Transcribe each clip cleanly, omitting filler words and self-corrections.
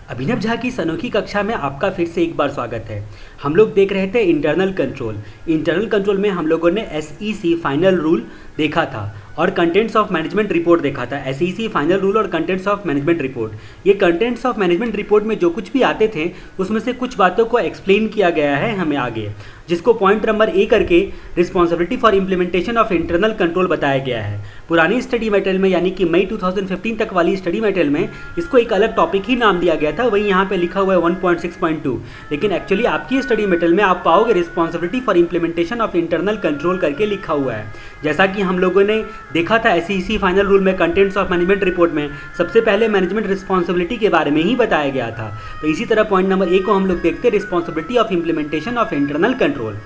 अभिनव झा की इस अनोखी कक्षा में आपका फिर से एक बार स्वागत है। हम लोग देख रहे थे इंटरनल कंट्रोल। इंटरनल कंट्रोल में हम लोगों ने एसईसी फाइनल रूल देखा था और कंटेंट्स ऑफ मैनेजमेंट रिपोर्ट देखा था। एसईसी फाइनल रूल और कंटेंट्स ऑफ मैनेजमेंट रिपोर्ट, ये कंटेंट्स ऑफ मैनेजमेंट रिपोर्ट में जो कुछ भी आते थे उसमें से कुछ बातों को एक्सप्लेन किया गया है हमें आगे, जिसको पॉइंट नंबर ए करके responsibility for implementation of internal control बताया गया है। पुरानी स्टडी मटेरियल में यानी कि मई 2015 तक वाली स्टडी मटेरियल में इसको एक अलग टॉपिक ही नाम दिया गया था, वही यहाँ पे लिखा हुआ है 1.6.2, लेकिन एक्चुअली आपकी स्टडी मटेरियल में आप पाओगे responsibility for implementation of internal control करके लिखा हुआ है। जैसा कि हम लोगों ने देखा था एसईसी फाइनल रूल में कंटेंट्स ऑफ मैनेजमेंट रिपोर्ट में सबसे पहले मैनेजमेंट रिस्पॉन्सिबिलिटी के बारे में ही बताया गया था। तो इसी तरह पॉइंट नंबर ए को हम लोग देखते हैं responsibility of implementation of internal control.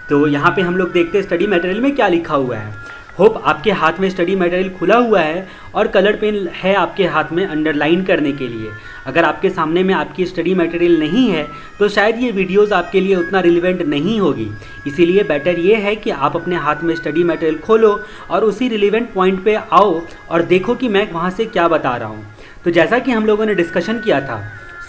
तो यहाँ पे हम लोग देखते हैं स्टडी मटेरियल में क्या लिखा हुआ है। होप आपके हाथ में स्टडी मटेरियल खुला हुआ है और कलर पेन है आपके हाथ में अंडरलाइन करने के लिए। अगर आपके सामने में आपकी स्टडी मटेरियल नहीं है तो शायद ये वीडियोस आपके लिए उतना रिलेवेंट नहीं होगी, इसीलिए बेटर ये है कि आप अपने हाथ में स्टडी मटेरियल खोलो और उसी रिलेवेंट पॉइंट पे आओ और देखो कि मैं वहाँ से क्या बता रहा हूँ। तो जैसा कि हम लोगों ने डिस्कशन किया था,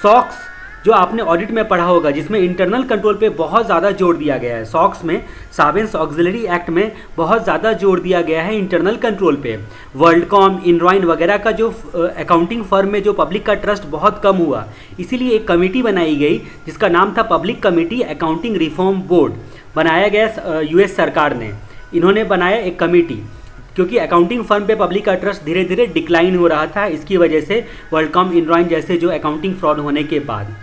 सॉक्स जो आपने ऑडिट में पढ़ा होगा जिसमें इंटरनल कंट्रोल पे बहुत ज़्यादा जोर दिया गया है। सॉक्स में, सार्बेन्स ऑक्सिलरी एक्ट में बहुत ज़्यादा जोर दिया गया है इंटरनल कंट्रोल पे। वर्ल्डकॉम, इनरॉइन वगैरह का जो अकाउंटिंग फर्म में जो पब्लिक का ट्रस्ट बहुत कम हुआ, इसीलिए एक कमेटी बनाई गई जिसका नाम था public committee accounting reform board, बनाया गया यूएस सरकार ने। इन्होंने बनाया एक कमेटी क्योंकि अकाउंटिंग फर्म पे पब्लिक का ट्रस्ट धीरे धीरे डिक्लाइन हो रहा था, इसकी वजह से वर्ल्डकॉम, इनरॉइन जैसे जो अकाउंटिंग फ्रॉड होने के बाद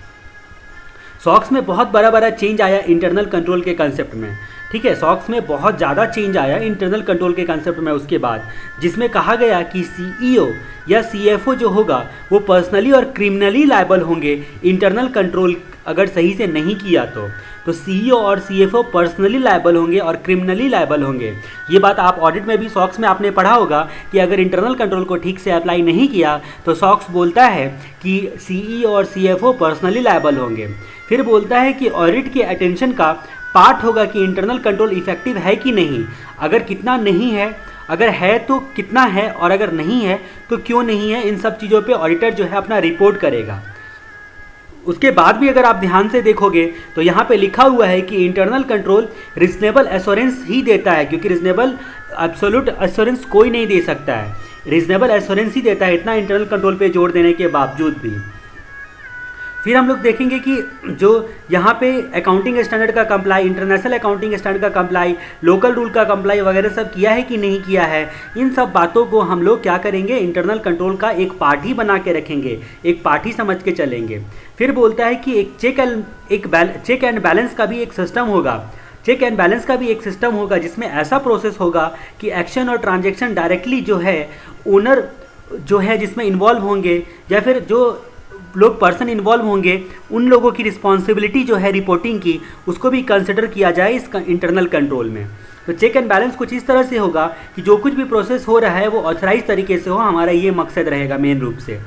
सॉक्स में बहुत बड़ा चेंज आया इंटरनल कंट्रोल के कंसेप्ट में। ठीक है, सॉक्स में बहुत ज़्यादा चेंज आया इंटरनल कंट्रोल के कंसेप्ट में उसके बाद, जिसमें कहा गया कि सीईओ या सीएफओ जो होगा वो पर्सनली और क्रिमिनली लायबल होंगे इंटरनल कंट्रोल अगर सही से नहीं किया तो सीईओ और सीएफओ पर्सनली लायबल होंगे और क्रिमिनली लायबल होंगे। ये बात आप ऑडिट में भी सॉक्स में आपने पढ़ा होगा कि अगर इंटरनल कंट्रोल को ठीक से अप्लाई नहीं किया तो सॉक्स बोलता है कि सीईओ और सीएफओ पर्सनली लायबल होंगे। फिर बोलता है कि ऑडिट के अटेंशन का पार्ट होगा कि इंटरनल कंट्रोल इफेक्टिव है कि नहीं, अगर कितना नहीं है, अगर है तो कितना है और अगर नहीं है तो क्यों नहीं है, इन सब चीज़ों पे ऑडिटर जो है अपना रिपोर्ट करेगा। उसके बाद भी अगर आप ध्यान से देखोगे तो यहाँ पे लिखा हुआ है कि इंटरनल कंट्रोल रीजनेबल एश्योरेंस ही देता है, क्योंकि रीजनेबल एब्सोल्यूट एश्योरेंस कोई नहीं दे सकता है, रीजनेबल एश्योरेंस ही देता है, इतना इंटरनल कंट्रोल पे जोर देने के बावजूद भी। फिर हम लोग देखेंगे कि जो यहाँ पे अकाउंटिंग स्टैंडर्ड का कंप्लाई, इंटरनेशनल अकाउंटिंग स्टैंडर्ड का कंप्लाई, लोकल रूल का कंप्लाई वगैरह सब किया है कि नहीं किया है, इन सब बातों को हम लोग क्या करेंगे, इंटरनल कंट्रोल का एक पार्ट ही बना के रखेंगे, एक पार्ट ही समझ के चलेंगे। फिर बोलता है कि एक चेक एंड बैलेंस का भी एक सिस्टम होगा, चेक एंड बैलेंस का भी एक सिस्टम होगा जिसमें ऐसा प्रोसेस होगा कि एक्शन और ट्रांजेक्शन डायरेक्टली जो है ओनर जो है जिसमें इन्वॉल्व होंगे या फिर जो लोग पर्सन इन्वॉल्व होंगे उन लोगों की रिस्पॉन्सिबिलिटी जो है रिपोर्टिंग की, उसको भी कंसिडर किया जाए इस इंटरनल कंट्रोल में। तो चेक एंड बैलेंस कुछ इस तरह से होगा कि जो कुछ भी प्रोसेस हो रहा है वो ऑथराइज तरीके से हो, हमारा ये मकसद रहेगा मेन रूप से।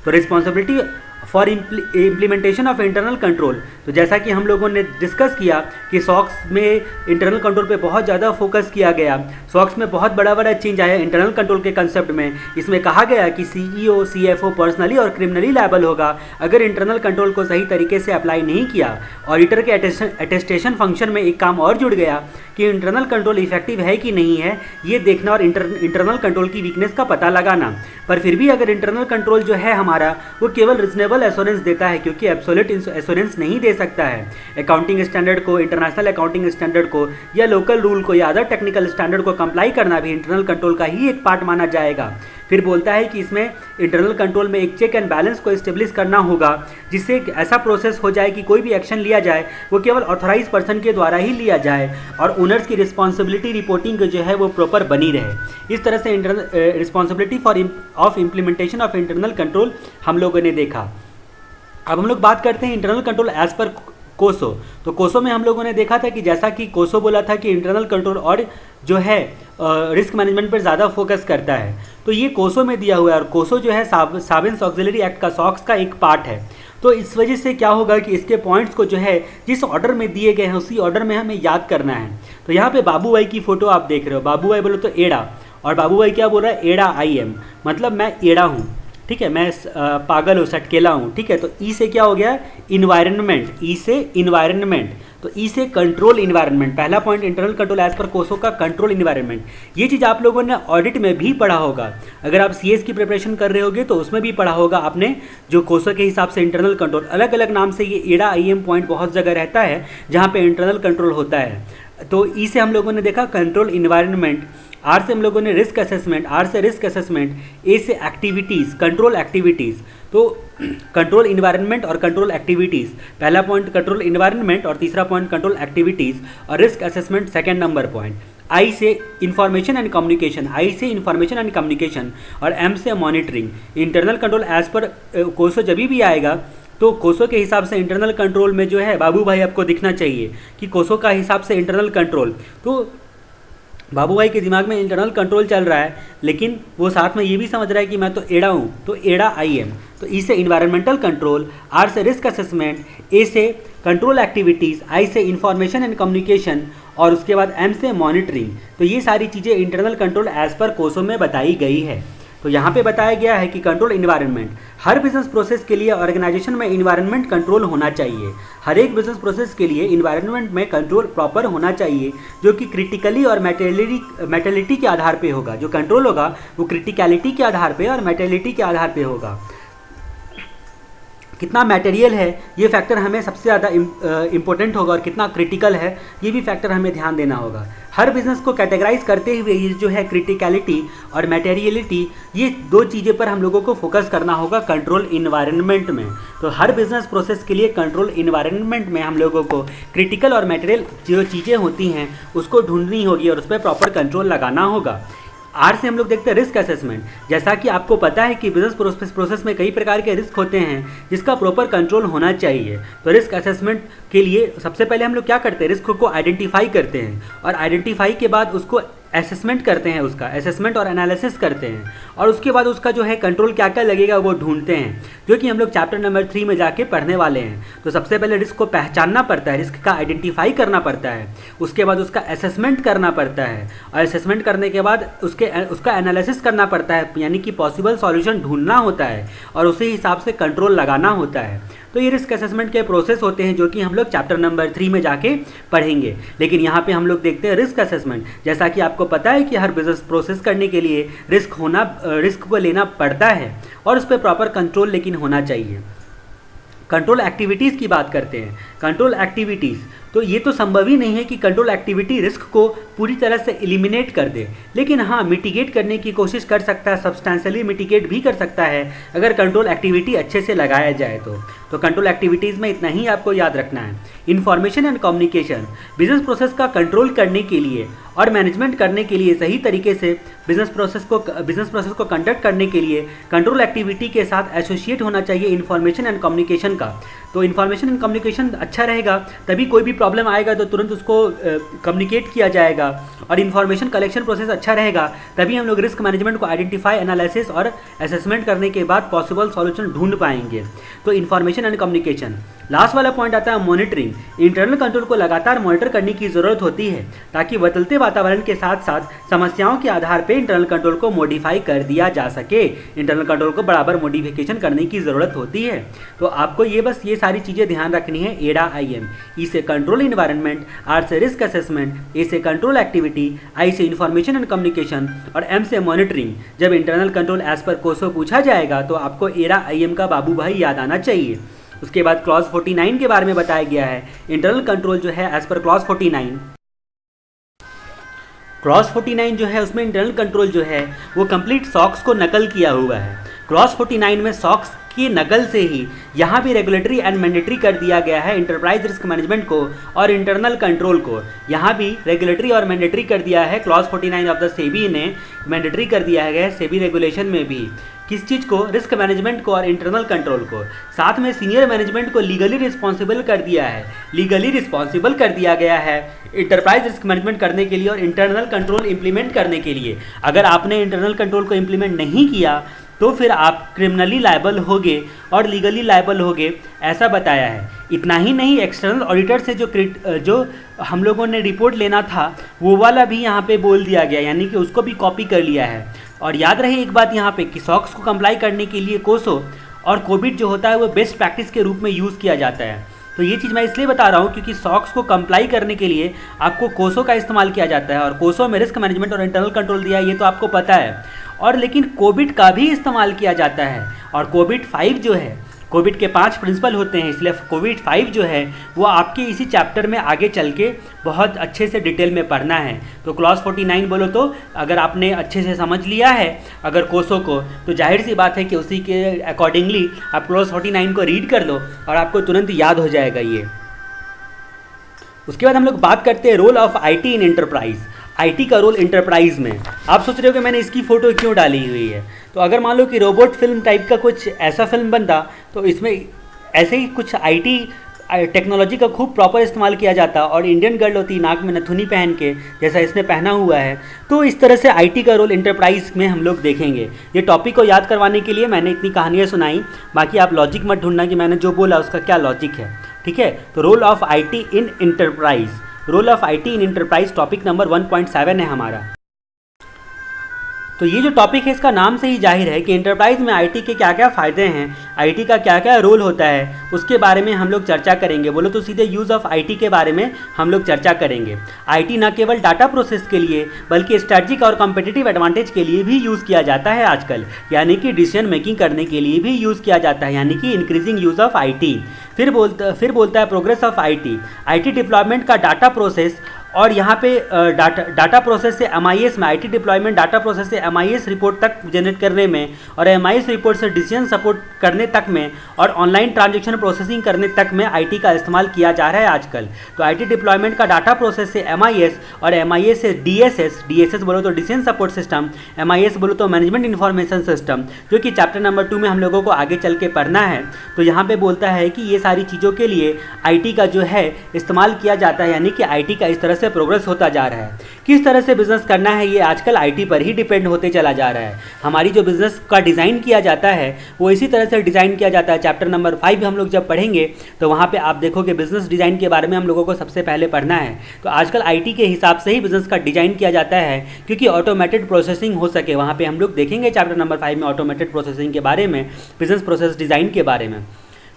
तो responsibility for implementation of internal control, तो जैसा कि हम लोगों ने डिस्कस किया कि सॉक्स में इंटरनल कंट्रोल पे बहुत ज़्यादा फोकस किया गया, सॉक्स में बहुत बड़ा चेंज आया इंटरनल कंट्रोल के कंसेप्ट में। इसमें कहा गया कि सीईओ सीएफओ पर्सनली और क्रिमिनली लायबल होगा अगर इंटरनल कंट्रोल को सही तरीके से अप्लाई नहीं किया। ऑडिटर के अटेस्टेशन फंक्शन में एक काम और जुड़ गया कि इंटरनल कंट्रोल इफेक्टिव है कि नहीं है ये देखना और इंटरनल कंट्रोल की वीकनेस का पता लगाना। पर फिर भी अगर इंटरनल कंट्रोल जो है हमारा वो केवल रिजनेबल एश्योरेंस देता है, क्योंकि एब्सोल्यूट एश्योरेंस नहीं दे सकता है। अकाउंटिंग स्टैंडर्ड को, इंटरनेशनल अकाउंटिंग स्टैंडर्ड को या लोकल रूल को या अदर टेक्निकल स्टैंडर्ड को कंप्लाई करना भी इंटरनल कंट्रोल का ही एक पार्ट माना जाएगा। फिर बोलता है कि इसमें इंटरनल कंट्रोल में एक चेक एंड बैलेंस को इस्टेब्लिश करना होगा जिससे ऐसा प्रोसेस हो जाए कि कोई भी एक्शन लिया जाए वो केवल ऑथराइज पर्सन के द्वारा ही लिया जाए और ओनर्स की रिस्पॉन्सिबिलिटी रिपोर्टिंग जो है वो प्रॉपर बनी रहे। इस तरह से responsibility of implementation of internal control हम लोगों ने देखा। अब हम लोग बात करते हैं इंटरनल कंट्रोल एज पर कोसो। तो कोसो में हम लोगों ने देखा था कि जैसा कि कोसो बोला था कि इंटरनल कंट्रोल और जो है रिस्क मैनेजमेंट पर ज़्यादा फोकस करता है, तो ये कोसो में दिया हुआ है और कोसो जो है सार्बेन्स ऑक्सिलरी एक्ट का, सॉक्स का एक पार्ट है। तो इस वजह से क्या होगा कि इसके पॉइंट्स को जो है जिस ऑर्डर में दिए गए हैं उसी ऑर्डर में हमें याद करना है। तो यहाँ पे बाबू भाई की फोटो आप देख रहे हो, बाबू भाई बोलो तो एड़ा, और बाबू भाई क्या बोल रहा है, एड़ा आई एम, मतलब मैं एड़ा हूँ। ठीक है, मैं पागल हूँ, सटकेला हूँ, ठीक है। तो ई से क्या हो गया, इन्वायरमेंट, ई से इन्वायरमेंट, तो ई से कंट्रोल इन्वायरमेंट। पहला पॉइंट इंटरनल कंट्रोल एज पर कोसो का कंट्रोल इन्वायरमेंट। ये चीज़ आप लोगों ने ऑडिट में भी पढ़ा होगा, अगर आप सीएस की प्रिपरेशन कर रहे होगे तो उसमें भी पढ़ा होगा आपने, जो कोसो के हिसाब से इंटरनल कंट्रोल, अलग अलग नाम से ये एडा आईएम पॉइंट बहुत जगह रहता है जहाँ पे इंटरनल कंट्रोल होता है। तो ई से हम लोगों ने देखा कंट्रोल इन्वायरमेंट, आर से हम लोगों ने रिस्क असेसमेंट, आर से रिस्क असेसमेंट, ए से एक्टिविटीज़, कंट्रोल एक्टिविटीज़। तो कंट्रोल इन्वायरमेंट और कंट्रोल एक्टिविटीज़, पहला पॉइंट कंट्रोल इन्वायरमेंट और तीसरा पॉइंट कंट्रोल एक्टिविटीज़, और risk assessment second number point. I से इंफॉर्मेशन एंड कम्युनिकेशन, आई से इंफॉर्मेशन एंड कम्युनिकेशन, और एम से मॉनिटरिंग। इंटरनल कंट्रोल एज पर कोसो जब भी आएगा तो कोसो के हिसाब से इंटरनल कंट्रोल में जो है बाबू भाई आपको दिखना चाहिए कि कोसो का हिसाब से इंटरनल कंट्रोल, तो बाबू भाई के दिमाग में इंटरनल कंट्रोल चल रहा है, लेकिन वो साथ में ये भी समझ रहा है कि मैं तो एडा हूँ, तो एडा आईएम। तो ई से इन्वायरमेंटल कंट्रोल, आर से रिस्क असेसमेंट, ए से कंट्रोल एक्टिविटीज़, आई से इंफॉर्मेशन एंड कम्युनिकेशन, और उसके बाद एम से मॉनिटरिंग। तो ये सारी चीज़ें इंटरनल कंट्रोल एज पर कोसो में बताई गई है। तो यहाँ पे बताया गया है कि कंट्रोल इन्वायरमेंट, हर बिजनेस प्रोसेस के लिए ऑर्गेनाइजेशन में इन्वायरमेंट कंट्रोल होना चाहिए। हर एक बिजनेस प्रोसेस के लिए इन्वायरमेंट में कंट्रोल प्रॉपर होना चाहिए, जो कि क्रिटिकली और मेटेलिटी के आधार पे होगा। जो कंट्रोल होगा वो क्रिटिकलिटी के आधार पे और मेटेलिटी के आधार पे होगा। कितना मटेरियल है ये फैक्टर हमें सबसे ज़्यादा इम्पोर्टेंट होगा, और कितना क्रिटिकल है ये भी फैक्टर हमें ध्यान देना होगा। हर बिजनेस को कैटेगराइज करते हुए ये जो है क्रिटिकलिटी और मटेरियलिटी, ये दो चीज़ें पर हम लोगों को फोकस करना होगा कंट्रोल इन्वायरमेंट में। तो हर बिजनेस प्रोसेस के लिए कंट्रोल इन्वायरमेंट में हम लोगों को क्रिटिकल और मटेरियल जो चीज़ें होती हैं उसको ढूंढनी होगी और उस पर प्रॉपर कंट्रोल लगाना होगा। आर से हम लोग देखते हैं रिस्क असेसमेंट। जैसा कि आपको पता है कि बिजनेस प्रोसेस में कई प्रकार के रिस्क होते हैं जिसका प्रॉपर कंट्रोल होना चाहिए। तो रिस्क असेसमेंट के लिए सबसे पहले हम लोग क्या करते हैं, रिस्क को आइडेंटिफाई करते हैं, और आइडेंटिफाई के बाद उसको असेसमेंट करते हैं, उसका असेसमेंट और एनालिसिस करते हैं, और उसके बाद उसका जो है कंट्रोल क्या क्या लगेगा वो ढूंढते हैं, जो कि हम लोग चैप्टर नंबर 3 में जाके पढ़ने वाले हैं। तो सबसे पहले रिस्क को पहचानना पड़ता है, रिस्क का आइडेंटिफाई करना पड़ता है, उसके बाद उसका असेसमेंट करना पड़ता है, और असेसमेंट करने के बाद उसका एनालिसिस करना पड़ता है, यानी कि पॉसिबल सॉल्यूशन ढूंढना होता है, और उसी हिसाब से कंट्रोल लगाना होता है। तो ये रिस्क असेसमेंट के प्रोसेस होते हैं जो कि हम लोग चैप्टर नंबर 3 में जाके पढ़ेंगे। लेकिन यहाँ पे हम लोग देखते हैं रिस्क असेसमेंट। जैसा कि आपको पता है कि हर बिजनेस प्रोसेस करने के लिए रिस्क को लेना पड़ता है, और उस पर प्रॉपर कंट्रोल लेकिन होना चाहिए। कंट्रोल एक्टिविटीज़ की बात करते हैं। कंट्रोल एक्टिविटीज़, तो ये तो संभव ही नहीं है कि कंट्रोल एक्टिविटी रिस्क को पूरी तरह से एलिमिनेट कर दे, लेकिन हाँ मिटिगेट करने की कोशिश कर सकता है, सब्सटेंशियली मिटिगेट भी कर सकता है अगर कंट्रोल एक्टिविटी अच्छे से लगाया जाए तो कंट्रोल एक्टिविटीज़ में इतना ही आपको याद रखना है। Information and communication, business process का कंट्रोल करने के लिए और मैनेजमेंट करने के लिए सही तरीके से बिजनेस प्रोसेस को कंडक्ट करने के लिए कंट्रोल एक्टिविटी के साथ एसोसिएट होना चाहिए इन्फॉर्मेशन एंड कम्युनिकेशन का। तो इन्फॉर्मेशन एंड कम्युनिकेशन अच्छा रहेगा तभी कोई भी प्रॉब्लम आएगा तो तुरंत उसको कम्युनिकेट किया जाएगा, और इन्फॉर्मेशन कलेक्शन प्रोसेस अच्छा रहेगा तभी हम लोग रिस्क मैनेजमेंट को आइडेंटिफाई, एनालिसिस और असेसमेंट करने के बाद पॉसिबल सॉल्यूशन ढूंढ पाएंगे। तो इन्फॉर्मेशन एंड कम्युनिकेशन। लास्ट वाला पॉइंट आता है मॉनिटरिंग। इंटरनल कंट्रोल को लगातार मॉनिटर करने की ज़रूरत होती है ताकि बदलते वातावरण के साथ साथ समस्याओं के आधार पर इंटरनल कंट्रोल को मॉडिफाई कर दिया जा सके। इंटरनल कंट्रोल को बराबर मॉडिफिकेशन करने की ज़रूरत होती है। तो आपको ये सारी चीज़ें ध्यान रखनी है। एडा आईएम, ई से कंट्रोल इन्वायरमेंट, आर से रिस्क असेसमेंट, ए से कंट्रोल एक्टिविटी, आई से इंफॉर्मेशन एंड कम्युनिकेशन, और एम से मॉनिटरिंग। जब इंटरनल कंट्रोल एज पर कोसो पूछा जाएगा तो आपको एडा आईएम का बाबू भाई याद आना चाहिए। उसके बाद क्लॉज 49 के बारे में बताया गया है। इंटरनल कंट्रोल जो है एज पर क्लॉज 49 जो है उसमें इंटरनल कंट्रोल जो है वो कंप्लीट सॉक्स को नकल किया हुआ है। क्लॉज 49 में सॉक्स की नकल से ही यहाँ भी रेगुलेटरी एंड मैंडेटरी कर दिया गया है इंटरप्राइज रिस्क मैनेजमेंट को और इंटरनल कंट्रोल को। यहाँ भी रेगुलेटरी और मैंडेटरी कर दिया है। क्लॉज 49 ऑफ द सेबी ने मैंडेटरी कर दिया है सेबी रेगुलेशन में भी। किस चीज़ को? रिस्क मैनेजमेंट को और इंटरनल कंट्रोल को। साथ में सीनियर मैनेजमेंट को लीगली रिस्पॉन्सिबल कर दिया है। लीगली रिस्पॉन्सिबल कर दिया गया है इंटरप्राइज रिस्क मैनेजमेंट करने के लिए और इंटरनल कंट्रोल इंप्लीमेंट करने के लिए। अगर आपने इंटरनल कंट्रोल को इंप्लीमेंट नहीं किया तो फिर आप क्रिमिनली लायबल होगे और लीगली लायबल होगे, ऐसा बताया है। इतना ही नहीं, एक्सटर्नल ऑडिटर से जो हम लोगों ने रिपोर्ट लेना था वो वाला भी यहाँ पे बोल दिया गया, यानी कि उसको भी कॉपी कर लिया है। और याद रहे एक बात यहाँ पे कि सॉक्स को कंप्लाई करने के लिए कोसो और कोबिट जो होता है वो बेस्ट प्रैक्टिस के रूप में यूज़ किया जाता है। तो ये चीज़ मैं इसलिए बता रहा हूँ क्योंकि सॉक्स को कंप्लाई करने के लिए आपको कोसो का इस्तेमाल किया जाता है, और कोसो में रिस्क मैनेजमेंट और इंटरनल कंट्रोल दिया है, ये तो आपको पता है। और लेकिन कोबिट का भी इस्तेमाल किया जाता है, और कोबिट 5 जो है, कोबिट के 5 प्रिंसिपल होते हैं, इसलिए कोबिट 5 जो है वो आपके इसी चैप्टर में आगे चल के बहुत अच्छे से डिटेल में पढ़ना है। तो क्लॉज 49 बोलो तो अगर आपने अच्छे से समझ लिया है अगर कोसो को, तो जाहिर सी बात है कि उसी के अकॉर्डिंगली आप क्लॉज 49 को रीड कर लो और आपको तुरंत याद हो जाएगा ये। उसके बाद हम लोग बात करते हैं role of IT in enterprise. IT का रोल एंटरप्राइज में। आप सोच रहे हो कि मैंने इसकी फ़ोटो क्यों डाली हुई है, तो अगर मान लो कि रोबोट फिल्म टाइप का कुछ ऐसा फिल्म बनता तो इसमें ऐसे ही कुछ आईटी टेक्नोलॉजी का खूब प्रॉपर इस्तेमाल किया जाता, और इंडियन गर्ल होती नाक में नथुनी पहन के जैसा इसने पहना हुआ है। तो इस तरह से आईटी का रोल एंटरप्राइज में हम लोग देखेंगे। ये टॉपिक को याद करवाने के लिए मैंने इतनी कहानियाँ सुनाई, बाकी आप लॉजिक मत ढूंढना कि मैंने जो बोला उसका क्या लॉजिक है, ठीक है। तो role of IT in enterprise, role of IT in enterprise topic number 1.7 है हमारा। तो ये जो टॉपिक है इसका नाम से ही जाहिर है कि एंटरप्राइज में आईटी के क्या क्या फ़ायदे हैं, आईटी का क्या क्या रोल होता है, उसके बारे में हम लोग चर्चा करेंगे। बोलो तो सीधे यूज़ ऑफ आईटी के बारे में हम लोग चर्चा करेंगे। आईटी न केवल डाटा प्रोसेस के लिए बल्कि स्ट्रैटेजिक और कॉम्पिटिटिव एडवांटेज के लिए भी यूज़ किया जाता है आजकल, यानी कि डिसीजन मेकिंग करने के लिए भी यूज़ किया जाता है, यानी कि इंक्रीजिंग यूज़ ऑफ आईटी। फिर बोलता है progress of IT, IT deployment का डाटा प्रोसेस, और यहाँ पे डाटा प्रोसेस से एमआईएस में, आईटी डिप्लॉयमेंट डाटा प्रोसेस से एमआईएस रिपोर्ट तक जनरेट करने में, और एमआईएस रिपोर्ट से डिसीजन सपोर्ट करने तक में, और ऑनलाइन ट्रांजैक्शन प्रोसेसिंग करने तक में आईटी का इस्तेमाल किया जा रहा है आजकल। तो आईटी डिप्लॉयमेंट का डाटा प्रोसेस से एमआईएस, और एमआईएस से डीएसएस बोलो तो डिसीजन सपोर्ट सिस्टम, एमआईएस बोलो तो मैनेजमेंट इन्फॉर्मेशन सिस्टम, जो कि चैप्टर नंबर 2 में हम लोगों को आगे चल के पढ़ना है। तो यहाँ पे बोलता है कि ये सारी चीज़ों के लिए आईटी का जो है इस्तेमाल किया जाता है, यानी कि आईटी का इस तरह से प्रोग्रेस होता जा रहा है। किस तरह से बिजनेस करना है ये आजकल आईटी पर ही डिपेंड होते चला जा रहा है। हमारी जो बिजनेस का डिज़ाइन किया जाता है वो इसी तरह से डिज़ाइन किया जाता है। चैप्टर नंबर 5 हम लोग जब पढ़ेंगे तो वहाँ पे आप देखोगे बिजनेस डिज़ाइन के बारे में हम लोगों को सबसे पहले पढ़ना है। तो आजकल आईटी के हिसाब से ही बिजनेस का डिज़ाइन किया जाता है, क्योंकि ऑटोमेटेड प्रोसेसिंग हो सके। वहाँ पर हम लोग देखेंगे चैप्टर नंबर 5 में ऑटोमेटेड प्रोसेसिंग के बारे में, बिजनेस प्रोसेस डिज़ाइन के बारे में।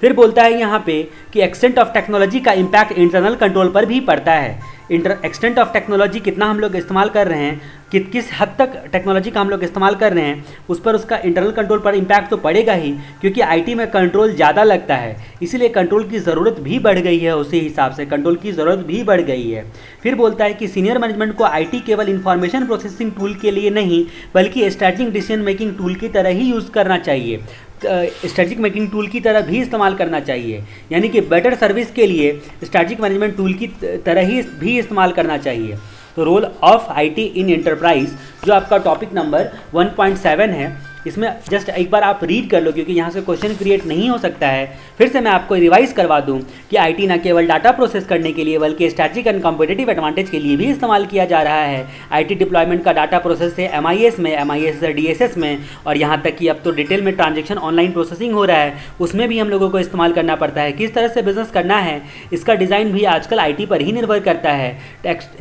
फिर बोलता है यहाँ पे कि एक्सटेंट ऑफ टेक्नोलॉजी का इम्पैक्ट इंटरनल कंट्रोल पर भी पड़ता है। एक्सटेंट ऑफ टेक्नोलॉजी कितना हम लोग इस्तेमाल कर रहे हैं, किस हद तक टेक्नोलॉजी का हम लोग इस्तेमाल कर रहे हैं, उस पर उसका इंटरनल कंट्रोल पर इम्पैक्ट तो पड़ेगा ही, क्योंकि आईटी में कंट्रोल ज़्यादा लगता है, इसीलिए कंट्रोल की ज़रूरत भी बढ़ गई है। उसी हिसाब से कंट्रोल की ज़रूरत भी बढ़ गई है। फिर बोलता है कि सीनियर मैनेजमेंट को आईटी केवल इंफॉर्मेशन प्रोसेसिंग टूल के लिए नहीं बल्कि स्ट्रैटेजिक डिसीजन मेकिंग टूल की तरह ही यूज़ करना चाहिए, स्ट्रैटेजिक मेकिंग टूल की तरह भी इस्तेमाल करना चाहिए, यानी कि बेटर सर्विस के लिए स्ट्रैटेजिक मैनेजमेंट टूल की तरह ही भी इस्तेमाल करना चाहिए। तो role of IT in enterprise जो आपका टॉपिक नंबर 1.7 है, इसमें जस्ट एक बार आप रीड कर लो, क्योंकि यहाँ से क्वेश्चन क्रिएट नहीं हो सकता है। फिर से मैं आपको रिवाइज करवा दूँ कि आईटी न केवल डाटा प्रोसेस करने के लिए बल्कि स्ट्रैटेजिक एंड कॉम्पिटिटिव एडवांटेज के लिए भी इस्तेमाल किया जा रहा है। आईटी डिप्लॉयमेंट का डाटा प्रोसेस से एमआईएस में, एमआईएस से डीएसएस में, और यहाँ तक कि अब तो डिटेल में ट्रांजेक्शन ऑनलाइन प्रोसेसिंग हो रहा है, उसमें भी हम लोगों को इस्तेमाल करना पड़ता है। किस तरह से बिजनेस करना है इसका डिज़ाइन भी आजकल आईटी पर ही निर्भर करता है।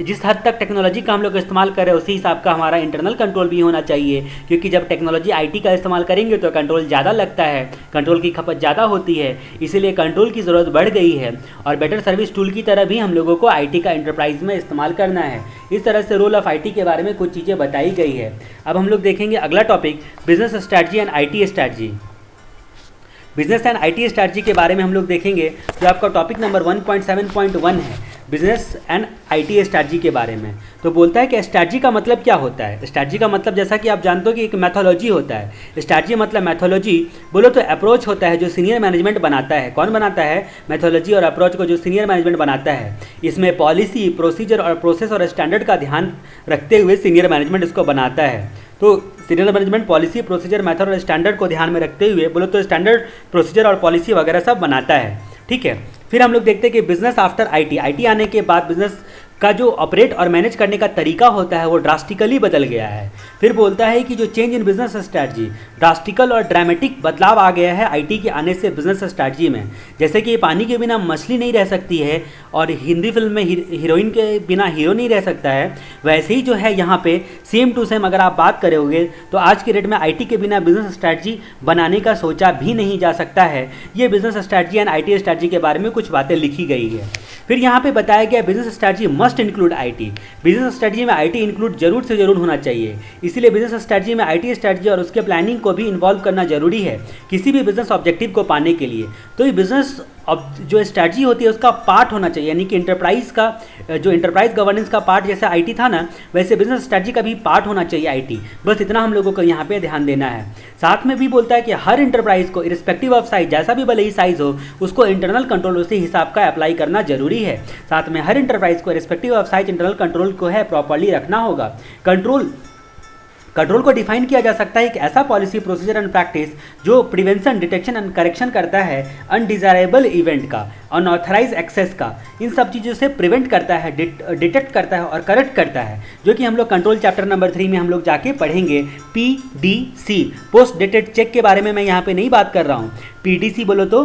जिस हद तक टेक्नोलॉजी का हम लोग इस्तेमाल कर रहे हैं उसी हिसाब का हमारा इंटरनल कंट्रोल भी होना चाहिए, क्योंकि जब टेक्नोलॉजी आईटी का इस्तेमाल करेंगे तो कंट्रोल ज़्यादा लगता है, कंट्रोल की खपत ज़्यादा होती है, इसीलिए कंट्रोल की ज़रूरत बढ़ गई है। और बेटर सर्विस टूल की तरह भी हम लोगों को आईटी का एंटरप्राइज में इस्तेमाल करना है। इस तरह से रोल ऑफ आईटी के बारे में कुछ चीज़ें बताई गई है। अब हम लोग देखेंगे अगला topic, business strategy and IT strategy. Business and IT strategy के बारे में हम लोग देखेंगे, जो आपका टॉपिक नंबर 1.7.1 है, बिजनेस एंड आईटी स्ट्रैटेजी के बारे में। तो बोलता है कि स्ट्रैटेजी का मतलब क्या होता है। स्ट्रैटेजी का मतलब जैसा कि आप जानते हो कि एक मैथोलॉजी होता है। स्ट्रैटेजी मतलब मैथोलॉजी बोलो तो अप्रोच होता है जो सीनियर मैनेजमेंट बनाता है। कौन बनाता है? मैथोलॉजी और अप्रोच को जो सीनियर मैनेजमेंट बनाता है। इसमें पॉलिसी, प्रोसीजर और प्रोसेस और स्टैंडर्ड का ध्यान रखते हुए सीनियर मैनेजमेंट इसको बनाता है। तो senior management policy, procedure, method और स्टैंडर्ड को ध्यान में रखते हुए बोलो तो स्टैंडर्ड, प्रोसीजर और पॉलिसी वगैरह सब बनाता है। ठीक है। फिर हम लोग देखते हैं कि बिजनेस आफ्टर आईटी, आईटी आने के बाद बिजनेस का जो ऑपरेट और मैनेज करने का तरीका होता है वो ड्रास्टिकली बदल गया है। फिर बोलता है कि जो change in business strategy, drastical और ड्रामेटिक बदलाव आ गया है आईटी के आने से बिजनेस स्ट्रैटेजी में। जैसे कि पानी के बिना मछली नहीं रह सकती है और हिंदी फिल्म में हीरोइन के बिना हीरो नहीं रह सकता है, वैसे ही जो है यहाँ पे सेम टू सेम अगर आप बात करोगे तो आज के डेट में आईटी के बिना बिजनेस स्ट्रैटेजी बनाने का सोचा भी नहीं जा सकता है। ये business strategy and IT strategy के बारे में कुछ बातें लिखी गई है। फिर यहाँ पे बताया गया business strategy must include IT. Business strategy में आईटी इंक्लूड जरूर से जरूर होना चाहिए, इसीलिए बिजनेस स्ट्रैटेजी में आईटी स्ट्रैटेजी और उसके प्लानिंग को भी इन्वॉल्व करना जरूरी है किसी भी बिजनेस ऑब्जेक्टिव को पाने के लिए। तो ये बिजनेस जो स्ट्रैटेजी होती है उसका पार्ट होना चाहिए, यानी कि इंटरप्राइज का जो इंटरप्राइज गवर्नेंस का पार्ट जैसे आईटी था ना, वैसे बिजनेस स्ट्रैटेजी का भी पार्ट होना चाहिए आईटी। बस इतना हम लोगों को यहाँ पे ध्यान देना है। साथ में भी बोलता है कि हर इंटरप्राइज को इरिस्पेक्टिव ऑफ साइज, जैसा भी भले ही साइज हो, उसको इंटरनल कंट्रोल उसी हिसाब का अप्लाई करना जरूरी है। साथ में हर इंटरप्राइज को irrespective of size internal control को है प्रॉपर्ली रखना होगा। कंट्रोल को डिफाइन किया जा सकता है एक ऐसा पॉलिसी, प्रोसीजर एंड प्रैक्टिस जो प्रिवेंशन, डिटेक्शन एंड करेक्शन करता है अनडिजायरेबल इवेंट का, अनऑथराइज एक्सेस का, इन सब चीज़ों से प्रिवेंट करता है, डिटेक्ट करता है और करेक्ट करता है, जो कि हम लोग कंट्रोल चैप्टर नंबर 3 में हम लोग जाके पढ़ेंगे। PDC, पोस्ट डेटेड चेक के बारे में मैं यहाँ पे नहीं बात कर रहा हूँ। PDC बोलो तो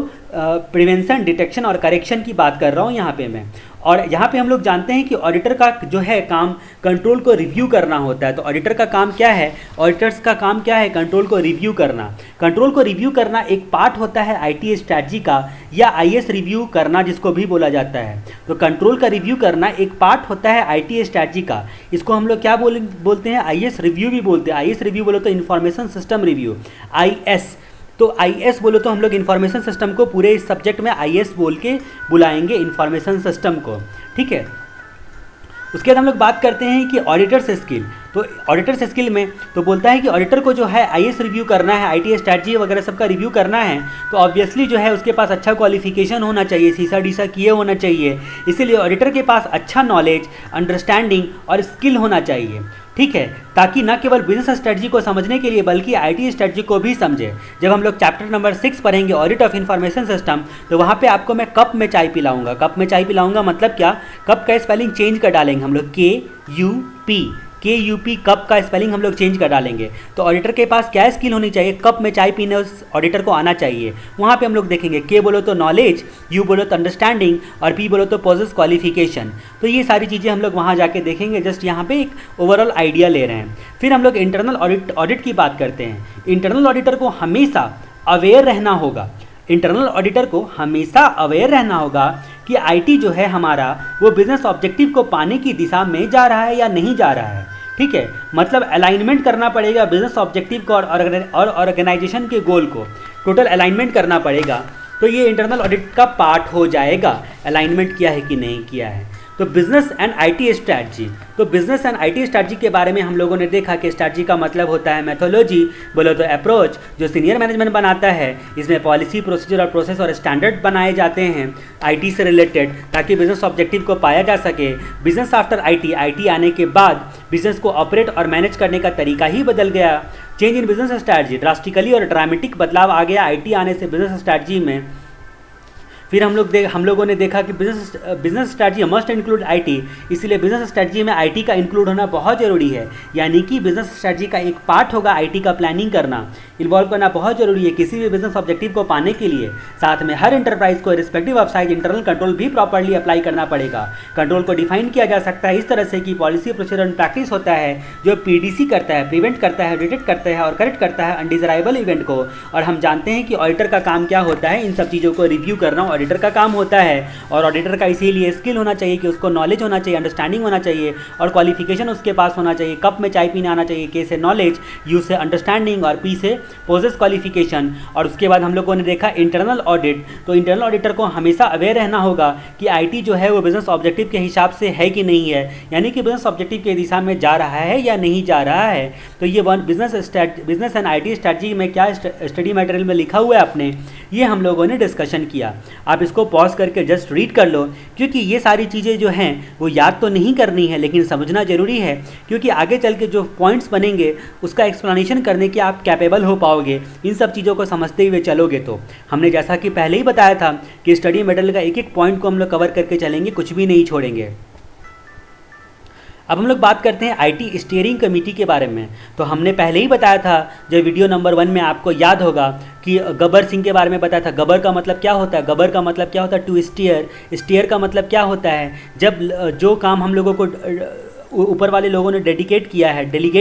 प्रिवेंशन, डिटेक्शन और करेक्शन की बात कर रहा हूँ यहाँ पे मैं। और यहाँ पे हम लोग जानते हैं कि ऑडिटर का जो है काम कंट्रोल को रिव्यू करना होता है। तो ऑडिटर का काम क्या है? ऑडिटर्स का काम क्या है? कंट्रोल को रिव्यू करना। कंट्रोल को रिव्यू करना एक पार्ट होता है आईटी स्ट्रैटेजी का, या IS रिव्यू करना जिसको भी बोला जाता है। तो कंट्रोल का रिव्यू करना एक पार्ट होता है आईटी स्ट्रैटेजी का। इसको हम लोग क्या बोलते हैं? IS रिव्यू भी बोलते हैं। IS रिव्यू बोलो तो इंफॉर्मेशन सिस्टम रिव्यू, IS। तो IS बोलो तो हम लोग इन्फॉर्मेशन सिस्टम को पूरे इस सब्जेक्ट में IS बोल के बुलाएंगे, इन्फॉर्मेशन सिस्टम को, ठीक है। उसके बाद हम लोग बात करते हैं कि ऑडिटर्स स्किल। तो ऑडिटर्स स्किल में तो बोलता है कि ऑडिटर को जो है IS रिव्यू करना है, आईटी स्ट्रैटेजी वगैरह सबका रिव्यू करना है, तो ऑब्वियसली जो है उसके पास अच्छा क्वालिफिकेशन होना चाहिए, सीसा डीसा किए होना चाहिए। इसीलिए ऑडिटर के पास अच्छा नॉलेज, अंडरस्टैंडिंग और स्किल होना चाहिए, ठीक है, ताकि न केवल बिजनेस स्ट्रैटेजी को समझने के लिए बल्कि आईटी स्ट्रैटेजी को भी समझे। जब हम लोग चैप्टर नंबर 6 पढ़ेंगे ऑडिट ऑफ इंफॉर्मेशन सिस्टम, तो वहाँ पे आपको मैं कप में चाय पिलाऊंगा। कप में चाय पिलाऊंगा मतलब क्या? कप का स्पेलिंग चेंज कर डालेंगे हम लोग, KUP, कप का स्पेलिंग हम लोग चेंज कर डालेंगे। तो ऑडिटर के पास क्या स्किल होनी चाहिए? कप में चाय पीने उस ऑडिटर को आना चाहिए। वहाँ पे हम लोग देखेंगे K बोलो तो नॉलेज, U बोलो तो अंडरस्टैंडिंग और P बोलो तो पोजेस क्वालिफिकेशन। तो ये सारी चीज़ें हम लोग वहाँ जाके देखेंगे। जस्ट यहाँ पे एक ओवरऑल आइडिया ले रहे हैं। फिर हम लोग इंटरनल ऑडिट की बात करते हैं। इंटरनल ऑडिटर को हमेशा अवेयर रहना होगा। इंटरनल ऑडिटर को हमेशा अवेयर रहना होगा कि आईटी जो है हमारा वो बिजनेस ऑब्जेक्टिव को पाने की दिशा में जा रहा है या नहीं जा रहा है, ठीक है। मतलब अलाइनमेंट करना पड़ेगा बिजनेस ऑब्जेक्टिव को और ऑर्गेनाइजेशन के गोल को, टोटल अलाइनमेंट करना पड़ेगा। तो ये इंटरनल ऑडिट का पार्ट हो जाएगा, अलाइनमेंट किया है कि नहीं किया है। तो बिजनेस एंड आईटी स्ट्रैटेजी, तो बिजनेस एंड आईटी स्ट्रैटेजी के बारे में हम लोगों ने देखा कि स्ट्रैटेजी का मतलब होता है मेथोलॉजी, बोलो तो अप्रोच, जो सीनियर मैनेजमेंट बनाता है। इसमें पॉलिसी, प्रोसीजर और प्रोसेस और स्टैंडर्ड बनाए जाते हैं आईटी से रिलेटेड, ताकि बिजनेस ऑब्जेक्टिव को पाया जा सके। बिजनेस आफ्टर आईटी आने के बाद बिजनेस को ऑपरेट और मैनेज करने का तरीका ही बदल गया। Change in business strategy, drastically और ड्रामेटिक बदलाव आ गया आईटी आने से बिजनेस स्ट्रैटेजी में। फिर हम लोगों ने देखा कि business strategy must include IT, इसलिए बिजनेस स्ट्रैटेजी में आईटी का इंक्लूड होना बहुत ज़रूरी है। यानी कि बिजनेस स्ट्रैटेजी का एक पार्ट होगा आईटी का प्लानिंग करना, इन्वॉल्व करना बहुत ज़रूरी है किसी भी बिजनेस ऑब्जेक्टिव को पाने के लिए। साथ में हर इंटरप्राइज को respective of size internal control भी प्रॉपर्ली अप्लाई करना पड़ेगा। कंट्रोल को डिफाइन किया जा सकता है इस तरह से कि पॉलिसी, प्रोसीजर एंड प्रैक्टिस होता है जो PDC करता है, प्रिवेंट करता है, डिटेक्ट करता है और करेक्ट करता है अनडिजायरेबल इवेंट को। और हम जानते हैं कि ऑडिटर का काम क्या होता है? इन सब चीज़ों को रिव्यू करना ऑडिटर का काम होता है। और ऑडिटर का इसीलिए स्किल होना चाहिए कि उसको नॉलेज होना चाहिए, अंडरस्टैंडिंग होना चाहिए और क्वालिफिकेशन उसके पास होना चाहिए। कप में चाय पीने आना चाहिए, K से नॉलेज, U से अंडरस्टैंडिंग और P से पोजेस क्वालिफिकेशन। और उसके बाद हम लोगों ने देखा इंटरनल ऑडिट। तो इंटरनल ऑडिटर को हमेशा अवेयर रहना होगा कि आईटी जो है वो बिजनेस ऑब्जेक्टिव के हिसाब से है कि नहीं है, यानी कि बिजनेस ऑब्जेक्टिव के दिशा में जा रहा है या नहीं जा रहा है। तो ये बिजनेस एंड आईटी स्ट्रैटेजी में क्या स्टडी मटेरियल में लिखा हुआ है अपने, ये हम लोगों ने डिस्कशन किया। आप इसको पॉज करके जस्ट रीड कर लो, क्योंकि ये सारी चीज़ें जो हैं वो याद तो नहीं करनी है लेकिन समझना जरूरी है, क्योंकि आगे चल के जो पॉइंट्स बनेंगे उसका एक्सप्लेनेशन करने के आप कैपेबल हो पाओगे इन सब चीज़ों को समझते हुए चलोगे। तो हमने जैसा कि पहले ही बताया था कि स्टडी मटेरियल का एक एक पॉइंट को हम लोग कवर करके चलेंगे, कुछ भी नहीं छोड़ेंगे। अब हम लोग बात करते हैं आईटी स्टीयरिंग कमेटी के बारे में। तो हमने पहले ही बताया था, जब वीडियो नंबर 1 में आपको याद होगा कि गब्बर सिंह के बारे में बताया था। गब्बर का मतलब क्या होता है? गब्बर का मतलब क्या होता है? To steer. स्टीयर का मतलब क्या होता है? जब जो काम हम लोगों को ऊपर वाले लोगों ने डेलीगेट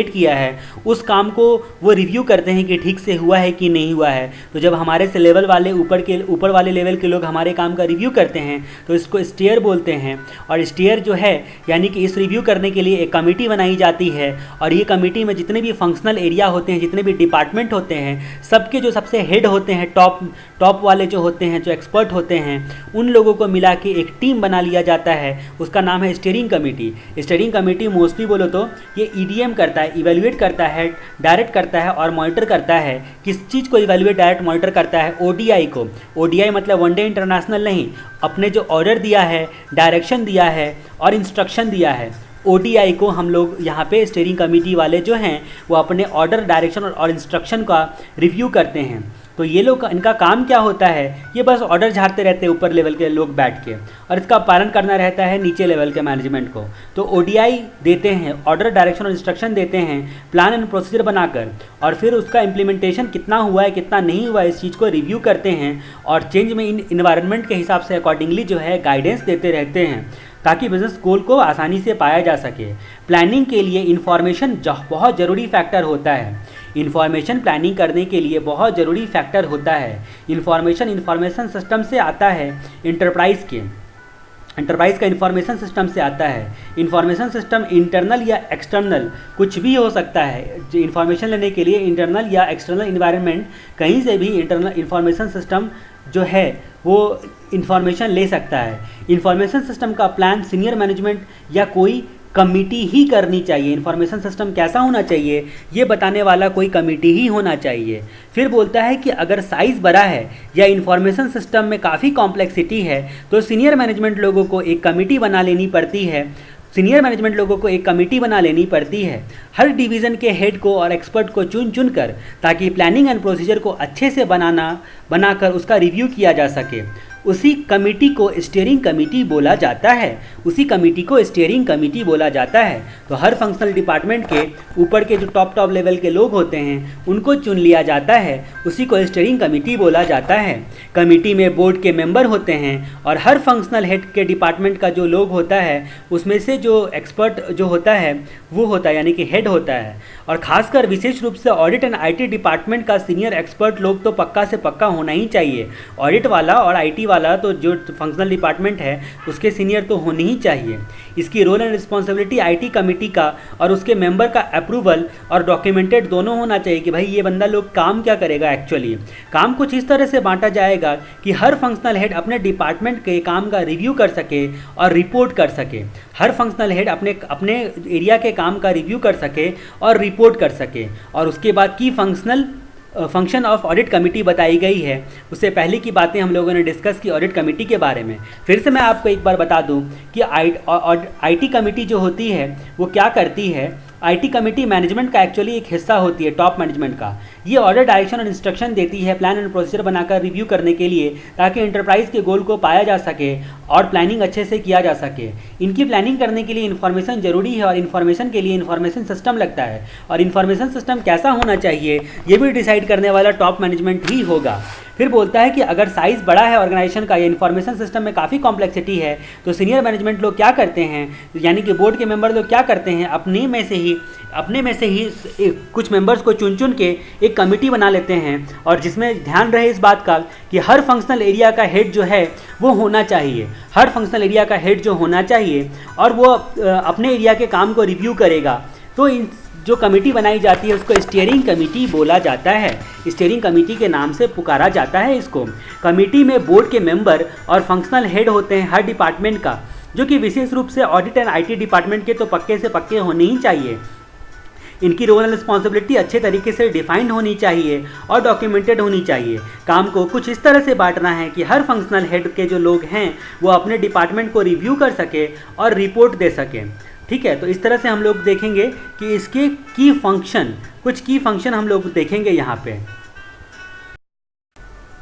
किया है, उस काम को वो रिव्यू करते हैं कि ठीक से हुआ है कि नहीं हुआ है। तो जब हमारे से लेवल वाले ऊपर वाले लेवल के लोग हमारे काम का रिव्यू करते हैं तो इसको स्टीयर बोलते हैं। और स्टीयर जो है, यानी कि इस रिव्यू करने के लिए एक कमेटी बनाई जाती है, और ये कमेटी में जितने भी फंक्शनल एरिया होते हैं, जितने भी डिपार्टमेंट होते हैं, सबके जो सबसे हेड होते हैं, टॉप वाले जो होते हैं, जो एक्सपर्ट होते हैं, उन लोगों को मिला के एक टीम बना लिया जाता है। उसका नाम है steering committee. Steering committee mostly बोलो तो ये ईडीएम करता है, इवेल्युएट करता है, डायरेक्ट करता है और मॉनिटर करता है। किस चीज़ को इवेल्युएट, डायरेक्ट मॉनिटर करता है? ओडीआई को। ओडीआई मतलब वनडे इंटरनेशनल नहीं, अपने जो ऑर्डर दिया है, डायरेक्शन दिया है और इंस्ट्रक्शन दिया है, ओडीआई को हम लोग यहाँ पे स्टीयरिंग कमेटी वाले जो हैं वो अपने ऑर्डर, डायरेक्शन और इंस्ट्रक्शन का रिव्यू करते हैं। तो ये लोग, इनका काम क्या होता है? ये बस ऑर्डर झाड़ते रहते हैं ऊपर लेवल के लोग बैठ के, और इसका पालन करना रहता है नीचे लेवल के मैनेजमेंट को। तो ओडीआई देते हैं, ऑर्डर, डायरेक्शन और इंस्ट्रक्शन देते हैं प्लान एंड प्रोसीजर बनाकर, और फिर उसका इम्प्लीमेंटेशन कितना हुआ है, कितना नहीं हुआ है, इस चीज़ को रिव्यू करते हैं और चेंज में इन्वायरमेंट के हिसाब से अकॉर्डिंगली जो है गाइडेंस देते रहते हैं, ताकि बिजनेस गोल को आसानी से पाया जा सके। प्लानिंग के लिए इन्फॉर्मेशन बहुत ज़रूरी फैक्टर होता है। इन्फॉर्मेशन प्लानिंग करने के लिए बहुत ज़रूरी फैक्टर होता है। इन्फॉर्मेशन सिस्टम से आता है, एंटरप्राइज का इन्फॉर्मेशन सिस्टम से आता है। इन्फॉर्मेशन सिस्टम इंटरनल या एक्सटर्नल कुछ भी हो सकता है। इन्फॉर्मेशन लेने के लिए इंटरनल या एक्सटर्नल इन्वायरमेंट कहीं से भी इंटरनल इन्फॉर्मेशन सिस्टम जो है वो इन्फॉर्मेशन ले सकता है। इन्फॉर्मेशन सिस्टम का प्लान सीनियर मैनेजमेंट या कोई कमिटी ही करनी चाहिए। इन्फॉर्मेशन सिस्टम कैसा होना चाहिए ये बताने वाला कोई कमिटी ही होना चाहिए। फिर बोलता है कि अगर साइज़ बड़ा है या इन्फॉर्मेशन सिस्टम में काफ़ी कॉम्प्लेक्सिटी है तो सीनियर मैनेजमेंट लोगों को एक कमिटी बना लेनी पड़ती है। हर डिवीज़न के हेड को और एक्सपर्ट को चुन कर, ताकि प्लानिंग एंड प्रोसीजर को अच्छे से बनाकर उसका रिव्यू किया जा सके। उसी कमेटी को स्टीयरिंग कमेटी बोला जाता है। तो हर फंक्शनल डिपार्टमेंट के ऊपर के जो टॉप लेवल के लोग होते हैं उनको चुन लिया जाता है, उसी को स्टीयरिंग कमेटी बोला जाता है। कमेटी में बोर्ड के मेंबर होते हैं और हर फंक्शनल हेड के डिपार्टमेंट का जो लोग होता है उसमें से जो एक्सपर्ट जो होता है वो होता है, यानी कि हेड होता है। और खासकर विशेष रूप से ऑडिट एंड आईटी डिपार्टमेंट का सीनियर एक्सपर्ट लोग तो पक्का से पक्का होना ही चाहिए। ऑडिट वाला और आईटी वाला तो जो फंक्शनल डिपार्टमेंट है उसके सीनियर तो होनी ही चाहिए। इसकी role and responsibility IT committee का और उसके मेंबर का अप्रूवल और डॉक्यूमेंटेड दोनों होना चाहिए कि भाई ये बंदा लोग काम क्या करेगा। एक्चुअली काम कुछ इस तरह से बांटा जाएगा कि हर फंक्शनल हेड अपने डिपार्टमेंट के काम का रिव्यू कर सके और रिपोर्ट कर सके। हर फंक्शनल हेड अपने एरिया के काम का रिव्यू कर सके और रिपोर्ट कर सके। और उसके बाद की फंक्शन ऑफ ऑडिट कमेटी बताई गई है। उससे पहले की बातें हम लोगों ने डिस्कस की ऑडिट कमेटी के बारे में। फिर से मैं आपको एक बार बता दूं कि आईटी कमेटी जो होती है वो क्या करती है। आईटी कमेटी मैनेजमेंट का एक्चुअली एक हिस्सा होती है, टॉप मैनेजमेंट का। ये ऑर्डर, डायरेक्शन और इंस्ट्रक्शन देती है प्लान एंड प्रोसीजर बनाकर रिव्यू करने के लिए, ताकि एंटरप्राइज के गोल को पाया जा सके और प्लानिंग अच्छे से किया जा सके। इनकी प्लानिंग करने के लिए इन्फॉर्मेशन जरूरी है और इन्फॉर्मेशन के लिए इन्फॉर्मेशन सिस्टम लगता है। और इन्फॉर्मेशन सिस्टम कैसा होना चाहिए ये भी डिसाइड करने वाला टॉप मैनेजमेंट ही होगा। फिर बोलता है कि अगर साइज़ बड़ा है ऑर्गेनाइजेशन का या इन्फॉर्मेशन सिस्टम में काफ़ी कॉम्प्लेक्सिटी है तो सीनियर मैनेजमेंट लोग क्या करते हैं, यानी कि बोर्ड के मेंबर लोग क्या करते हैं, अपने में से ही कुछ मेंबर्स को चुन के एक कमेटी बना लेते हैं। और जिसमें ध्यान रहे इस बात का कि हर फंक्शनल एरिया का हेड जो है वो होना चाहिए। हर फंक्शनल एरिया का हेड जो होना चाहिए और वो अपने एरिया के काम को रिव्यू करेगा। तो इन जो कमेटी बनाई जाती है उसको स्टीयरिंग कमेटी बोला जाता है। स्टीयरिंग कमेटी के नाम से पुकारा जाता है इसको। कमेटी में बोर्ड के मेंबर और फंक्शनल हेड होते हैं हर डिपार्टमेंट का, जो कि विशेष रूप से ऑडिट एंड आईटी डिपार्टमेंट के तो पक्के से पक्के होने ही चाहिए। इनकी रोल एंड रिस्पॉन्सिबिलिटी अच्छे तरीके से डिफाइंड होनी चाहिए और डॉक्यूमेंटेड होनी चाहिए। काम को कुछ इस तरह से बांटना है कि हर फंक्शनल हेड के जो लोग हैं वो अपने डिपार्टमेंट को रिव्यू कर सके और रिपोर्ट दे सकें। ठीक है, तो इस तरह से हम लोग देखेंगे कि इसके कुछ की फंक्शन हम लोग देखेंगे यहाँ पे।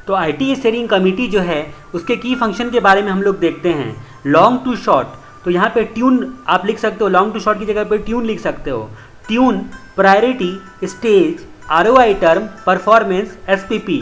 तो आईटी स्टीयरिंग कमेटी जो है उसके की फंक्शन के बारे में हम लोग देखते हैं। लॉन्ग टू शॉर्ट, तो यहाँ पे ट्यून आप लिख सकते हो, लॉन्ग टू शॉर्ट की जगह पे ट्यून लिख सकते हो। Tune, priority, stage, ROI term, performance, SPP।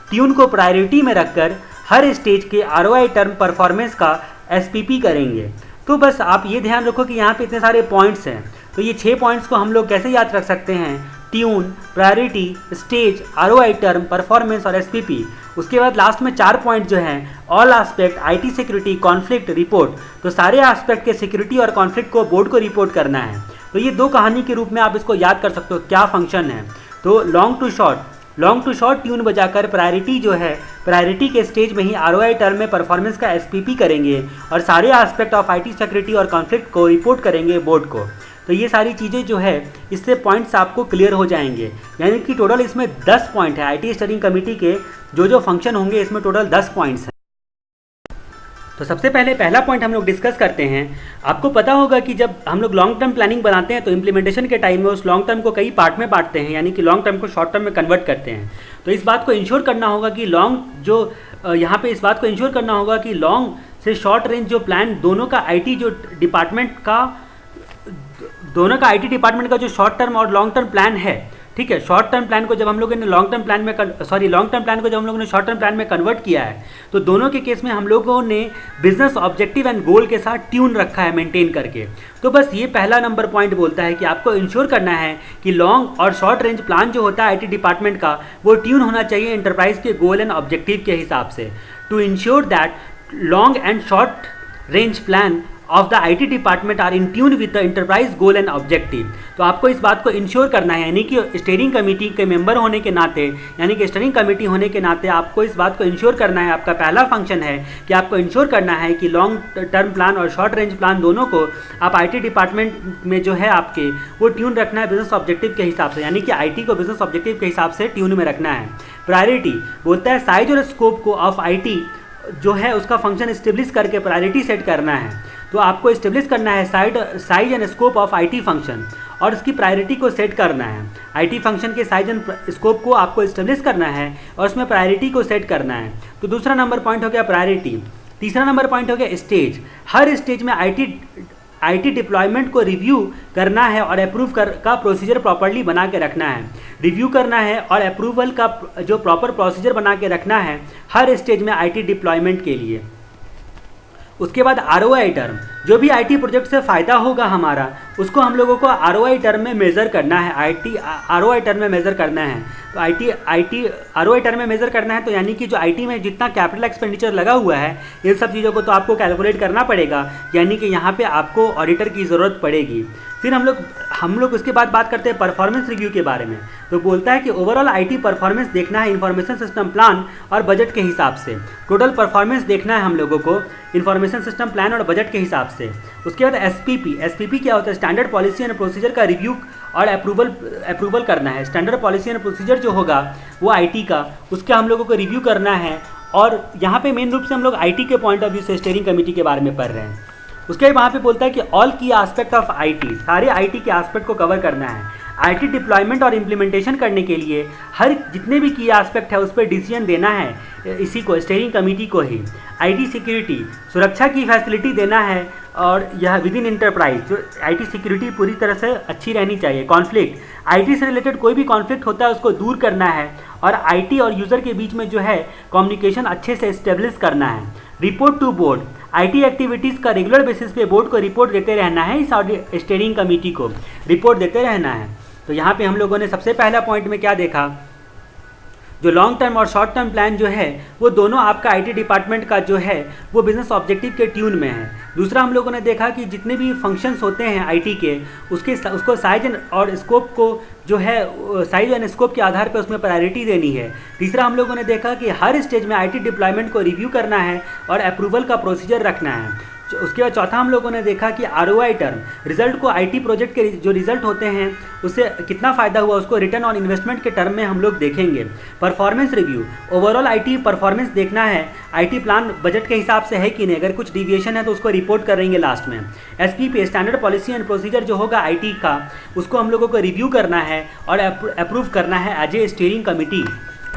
Tune को प्रायोरिटी में रखकर हर स्टेज के ROI टर्म परफॉर्मेंस का SPP करेंगे। तो बस आप ये ध्यान रखो कि यहाँ पे इतने सारे पॉइंट्स हैं, तो ये 6 पॉइंट्स को हम लोग कैसे याद रख सकते हैं? Tune, priority, stage, ROI term, performance और SPP। उसके बाद लास्ट में 4 पॉइंट जो हैं, all aspect, IT security, conflict, report. तो सारे एस्पेक्ट के सिक्योरिटी और कॉन्फ्लिक्ट को बोर्ड को रिपोर्ट करना है। तो ये 2 कहानी के रूप में आप इसको याद कर सकते हो, क्या फंक्शन है। तो लॉन्ग टू शॉर्ट ट्यून बजाकर प्रायोरिटी जो है, प्रायोरिटी के स्टेज में ही ROI टर्म में परफॉर्मेंस का SPP करेंगे और सारे एस्पेक्ट ऑफ IT सिक्योरिटी और कॉन्फ्लिक्ट को रिपोर्ट करेंगे बोर्ड को। तो ये सारी चीज़ें जो है, इससे पॉइंट्स आपको क्लियर हो जाएंगे। यानी कि टोटल इसमें 10 पॉइंट है। IT स्टीयरिंग कमेटी के जो फंक्शन होंगे, इसमें टोटल 10 पॉइंट्स हैं। तो सबसे पहले पहला पॉइंट हम लोग डिस्कस करते हैं। आपको पता होगा कि जब हम लोग लॉन्ग टर्म प्लानिंग बनाते हैं तो इम्प्लीमेंटेशन के टाइम में उस लॉन्ग टर्म को कई पार्ट में बांटते हैं, यानी कि लॉन्ग टर्म को शॉर्ट टर्म में कन्वर्ट करते हैं। तो इस बात को इंश्योर करना होगा कि यहाँ पे इस बात को इंश्योर करना होगा कि लॉन्ग से शॉर्ट रेंज जो प्लान दोनों का IT डिपार्टमेंट का जो शॉर्ट टर्म और लॉन्ग टर्म प्लान है, ठीक है। शॉर्ट टर्म प्लान को जब हम लोगों ने लॉन्ग टर्म प्लान को जब हम लोगों ने शॉर्ट टर्म प्लान में कन्वर्ट किया है, तो दोनों के केस में हम लोगों ने बिजनेस ऑब्जेक्टिव एंड गोल के साथ ट्यून रखा है मेंटेन करके। तो बस ये पहला नंबर पॉइंट बोलता है कि आपको इंश्योर करना है कि लॉन्ग और शॉर्ट रेंज प्लान जो होता है IT डिपार्टमेंट का, वो ट्यून होना चाहिए एंटरप्राइज के गोल एंड ऑब्जेक्टिव के हिसाब से। To ensure that long and short range plan of the IT department are in tune with the enterprise goal and objective. तो आपको इस बात को इंश्योर करना है, यानी कि स्टीयरिंग कमेटी के मेंबर होने के नाते, यानी कि स्टीयरिंग कमेटी होने के नाते आपको इस बात को इंश्योर करना है। आपका पहला फंक्शन है कि आपको इंश्योर करना है कि लॉन्ग टर्म प्लान और शॉर्ट रेंज प्लान दोनों को आप IT डिपार्टमेंट में जो है आपके, वो ट्यून रखना है बिजनेस ऑब्जेक्टिव के हिसाब से, यानी कि IT को बिजनेस ऑब्जेक्टिव के हिसाब से ट्यून में रखना है। प्रायोरिटी बोलता है साइज और स्कोप को ऑफ IT जो है उसका फंक्शन इस्टेब्लिश करके प्रायोरिटी सेट करना है। तो आपको इस्टेब्लिश करना है size and scope of IT function और उसकी प्रायोरिटी को सेट करना है। IT फंक्शन के साइज एंड स्कोप को आपको इस्टेब्लिश करना है और उसमें प्रायोरिटी को सेट करना है। तो दूसरा नंबर पॉइंट हो गया प्रायोरिटी। तीसरा नंबर पॉइंट हो गया स्टेज। हर स्टेज में IT डिप्लॉयमेंट को रिव्यू करना है और अप्रूव का प्रोसीजर प्रॉपर्ली बना के रखना है। रिव्यू करना है और अप्रूवल का जो प्रॉपर प्रोसीजर बना के रखना है हर स्टेज में IT डिप्लॉयमेंट के लिए। उसके बाद ROI टर्म, जो भी IT प्रोजेक्ट से फ़ायदा होगा हमारा, उसको हम लोगों को ROI टर्म में मेज़र करना है। ROI टर्म में मेज़र करना है। तो ROI टर्म में मेज़र करना है, तो यानी कि जो IT में जितना कैपिटल एक्सपेंडिचर लगा हुआ है, इन सब चीज़ों को तो आपको कैलकुलेट करना पड़ेगा, यानी कि यहाँ पे आपको ऑडिटर की ज़रूरत पड़ेगी। फिर हम लोग उसके बाद बात करते हैं परफॉर्मेंस रिव्यू के बारे में। तो बोलता है कि ओवरऑल IT परफॉर्मेंस देखना है इंफॉर्मेशन सिस्टम प्लान और बजट के हिसाब से। टोटल परफॉर्मेंस देखना है हम लोगों को इंफॉर्मेशन सिस्टम प्लान और बजट के हिसाब से। उसके बाद SPP क्या होता है? स्टैंडर्ड पॉलिसी एंड प्रोसीजर का रिव्यू और अप्रूवल करना है। स्टैंडर्ड पॉलिसी एंड प्रोसीजर जो होगा वो IT का, उसका हम लोगों को रिव्यू करना है। और यहाँ पे मेन रूप से हम लोग IT के पॉइंट ऑफ व्यू से स्टीयरिंग कमेटी के बारे में पढ़ रहे हैं। उसके बाद वहाँ पे बोलता है कि ऑल की एस्पेक्ट ऑफ IT, सारे IT के एस्पेक्ट को कवर करना है। IT डिप्लॉयमेंट और इम्प्लीमेंटेशन करने के लिए हर जितने भी की एस्पेक्ट है उस पर डिसीजन देना है इसी को, स्टीयरिंग कमेटी को ही। IT सिक्योरिटी, सुरक्षा की फैसिलिटी देना है और यह विद इन एंटरप्राइज जो IT सिक्योरिटी पूरी तरह से अच्छी रहनी चाहिए। कॉन्फ्लिक्ट, IT से रिलेटेड कोई भी कॉन्फ्लिक्ट होता है उसको दूर करना है और IT और यूज़र के बीच में जो है कम्युनिकेशन अच्छे से इस्टेब्लिश करना है। Report to board, IT activities का रेगुलर बेसिस पे बोर्ड को रिपोर्ट देते रहना है, इस स्टीयरिंग कमेटी को रिपोर्ट देते रहना है। तो यहाँ पे हम लोगों ने सबसे पहला पॉइंट में क्या देखा, जो लॉन्ग टर्म और शॉर्ट टर्म प्लान जो है वो दोनों आपका IT डिपार्टमेंट का जो है वो बिजनेस ऑब्जेक्टिव के ट्यून में है। दूसरा हम लोगों ने देखा कि जितने भी फंक्शंस होते हैं IT के उसको साइज और स्कोप को जो है साइज एंड स्कोप के आधार पर उसमें प्रायोरिटी देनी है। तीसरा हम लोगों ने देखा कि हर स्टेज में IT डिप्लॉयमेंट को रिव्यू करना है और अप्रूवल का प्रोसीजर रखना है। उसके बाद चौथा हम लोगों ने देखा कि ROI टर्म, रिजल्ट को IT प्रोजेक्ट के जो रिजल्ट होते हैं उससे कितना फ़ायदा हुआ उसको रिटर्न ऑन इन्वेस्टमेंट के टर्म में हम लोग देखेंगे। Performance review, overall IT performance देखना है, IT प्लान बजट के हिसाब से है कि नहीं, अगर कुछ डिविएशन है तो उसको रिपोर्ट करेंगे लास्ट में। SPP, standard policy and procedure जो होगा IT का, उसको हम लोगों को रिव्यू करना है और अप्रूव करना है एज ए स्टीयरिंग कमेटी।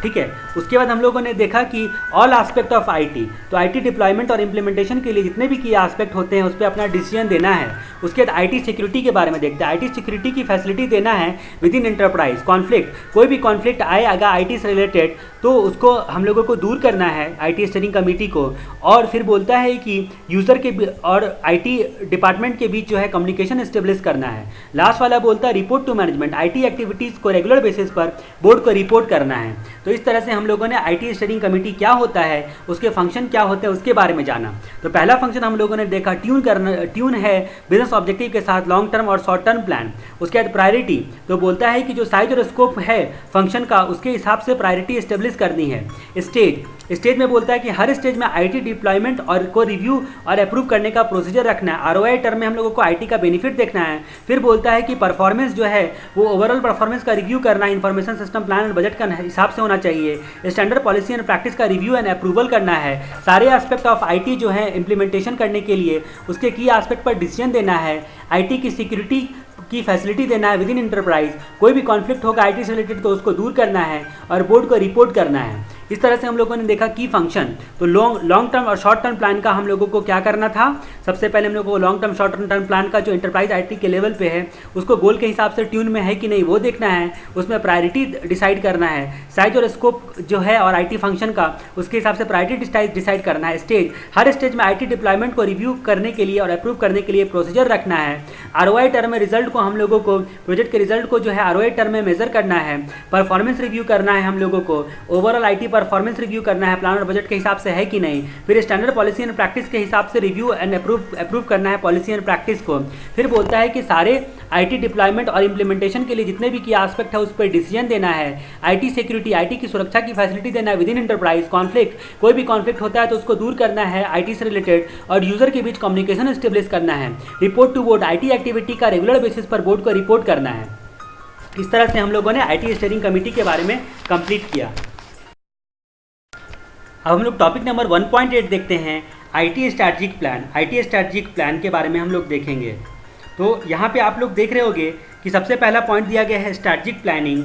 ठीक है। उसके बाद हम लोगों ने देखा कि ऑल एस्पेक्ट ऑफ आईटी, तो आईटी डिप्लॉयमेंट और इम्प्लीमेंटेशन के लिए जितने भी की एस्पेक्ट होते हैं उस पर अपना डिसीजन देना है। उसके बाद आईटी सिक्योरिटी के बारे में देखते हैं। आईटी सिक्योरिटी की फैसिलिटी देना है विद इन एंटरप्राइज। कॉन्फ्लिक्ट, कोई भी कॉन्फ्लिक्ट आए अगर आईटी से रिलेटेड तो उसको हम लोगों को दूर करना है आईटी स्टीयरिंग कमेटी को। और फिर बोलता है कि यूज़र के और आईटी डिपार्टमेंट के बीच जो है कम्युनिकेशन एस्टेब्लिश करना है। लास्ट वाला बोलता है report to management, IT activities को रेगुलर बेसिस पर बोर्ड को रिपोर्ट करना है। तो इस तरह से हम लोगों ने आईटी स्टीयरिंग कमेटी क्या होता है, उसके फंक्शन क्या होते हैं, उसके बारे में जाना। तो पहला फंक्शन हम लोगों ने देखा ट्यून है बिजनेस ऑब्जेक्टिव के साथ लॉन्ग टर्म और शॉर्ट टर्म प्लान। उसके बाद प्रायोरिटी, तो बोलता है कि जो साइज और स्कोप है फंक्शन का उसके हिसाब से प्रायोरिटी एस्टेब्लिश करनी है। स्टेज में बोलता है कि हर स्टेज में आईटी डिप्लॉयमेंट और को रिव्यू और अप्रूव करने का प्रोसीजर रखना है। आरओआई टर्म में हम लोगों को आईटी का बेनिफिट देखना है। फिर बोलता है कि परफॉर्मेंस जो है वो ओवरऑल परफॉर्मेंस का रिव्यू करना है, इंफॉर्मेशन सिस्टम प्लान और बजट का हिसाब से होना चाहिए। स्टैंडर्ड पॉलिसी एंड प्रैक्टिस का रिव्यू एंड अप्रूवल करना है। सारे एस्पेक्ट ऑफ आईटी जो है इंप्लीमेंटेशन करने के लिए उसके की एस्पेक्ट पर डिसीजन देना है। आईटी की सिक्योरिटी की फैसिलिटी देना है विद इन इंटरप्राइज। कोई भी कॉन्फ्लिक्ट होगा आईटी से रिलेटेड तो उसको दूर करना है और बोर्ड को रिपोर्ट करना है। इस तरह से हम लोगों ने देखा की फंक्शन। तो लॉन्ग टर्म और शॉर्ट टर्म प्लान का हम लोगों को क्या करना था। सबसे पहले हम लोगों को long term short term plan का जो इंटरप्राइज आईटी के लेवल पे है उसको गोल के हिसाब से ट्यून में है कि नहीं वो देखना है। उसमें प्रायोरिटी डिसाइड करना है। साइज और स्कोप जो है और आईटी फंक्शन का उसके हिसाब से प्रायोरिटी डिसाइड करना है। स्टेज, हर स्टेज में आईटी डिप्लॉयमेंट को रिव्यू करने के लिए और अप्रूव करने के लिए प्रोसीजर रखना है। आरओआई टर्म में रिजल्ट को हम लोगों को प्रोजेक्ट के रिजल्ट को जो है आरओआई टर्म में मेजर करना है। परफॉर्मेंस रिव्यू करना है हम लोगों को, ओवरऑल आईटी परफॉर्मेंस रिव्यू करना है प्लान और बजट के हिसाब से है कि नहीं। फिर स्टैंडर्ड पॉलिसी एंड प्रैक्टिस के हिसाब से रिव्यू एंड अप्रूव करना है पॉलिसी एंड प्रैक्टिस को। फिर बोलता है कि सारे आईटी डिप्लॉयमेंट और इंप्लीमेंटेशन के लिए जितने भी की एस्पेक्ट है उस पर डिसीजन देना है। आईटी सिक्योरिटी, आईटी की सुरक्षा की फैसिलिटी देना है विद इन एंटरप्राइज। कॉन्फ्लिक्ट, कोई भी कॉन्फ्लिक्ट होता है तो उसको दूर करना है आईटी से रिलेटेड और यूजर के बीच कम्युनिकेशन एस्टेब्लिश करना है। Report to board, IT activity का रेगुलर बेसिस पर बोर्ड को रिपोर्ट करना है। इस तरह से हम लोगों ने आईटी स्टीयरिंग कमेटी के बारे में कंप्लीट किया। अब हम लोग टॉपिक नंबर 1.8 देखते हैं, IT strategic plan. IT strategic plan के बारे में हम लोग देखेंगे। तो यहाँ पे आप लोग देख रहे होंगे कि सबसे पहला पॉइंट दिया गया है स्ट्रैटेजिक प्लानिंग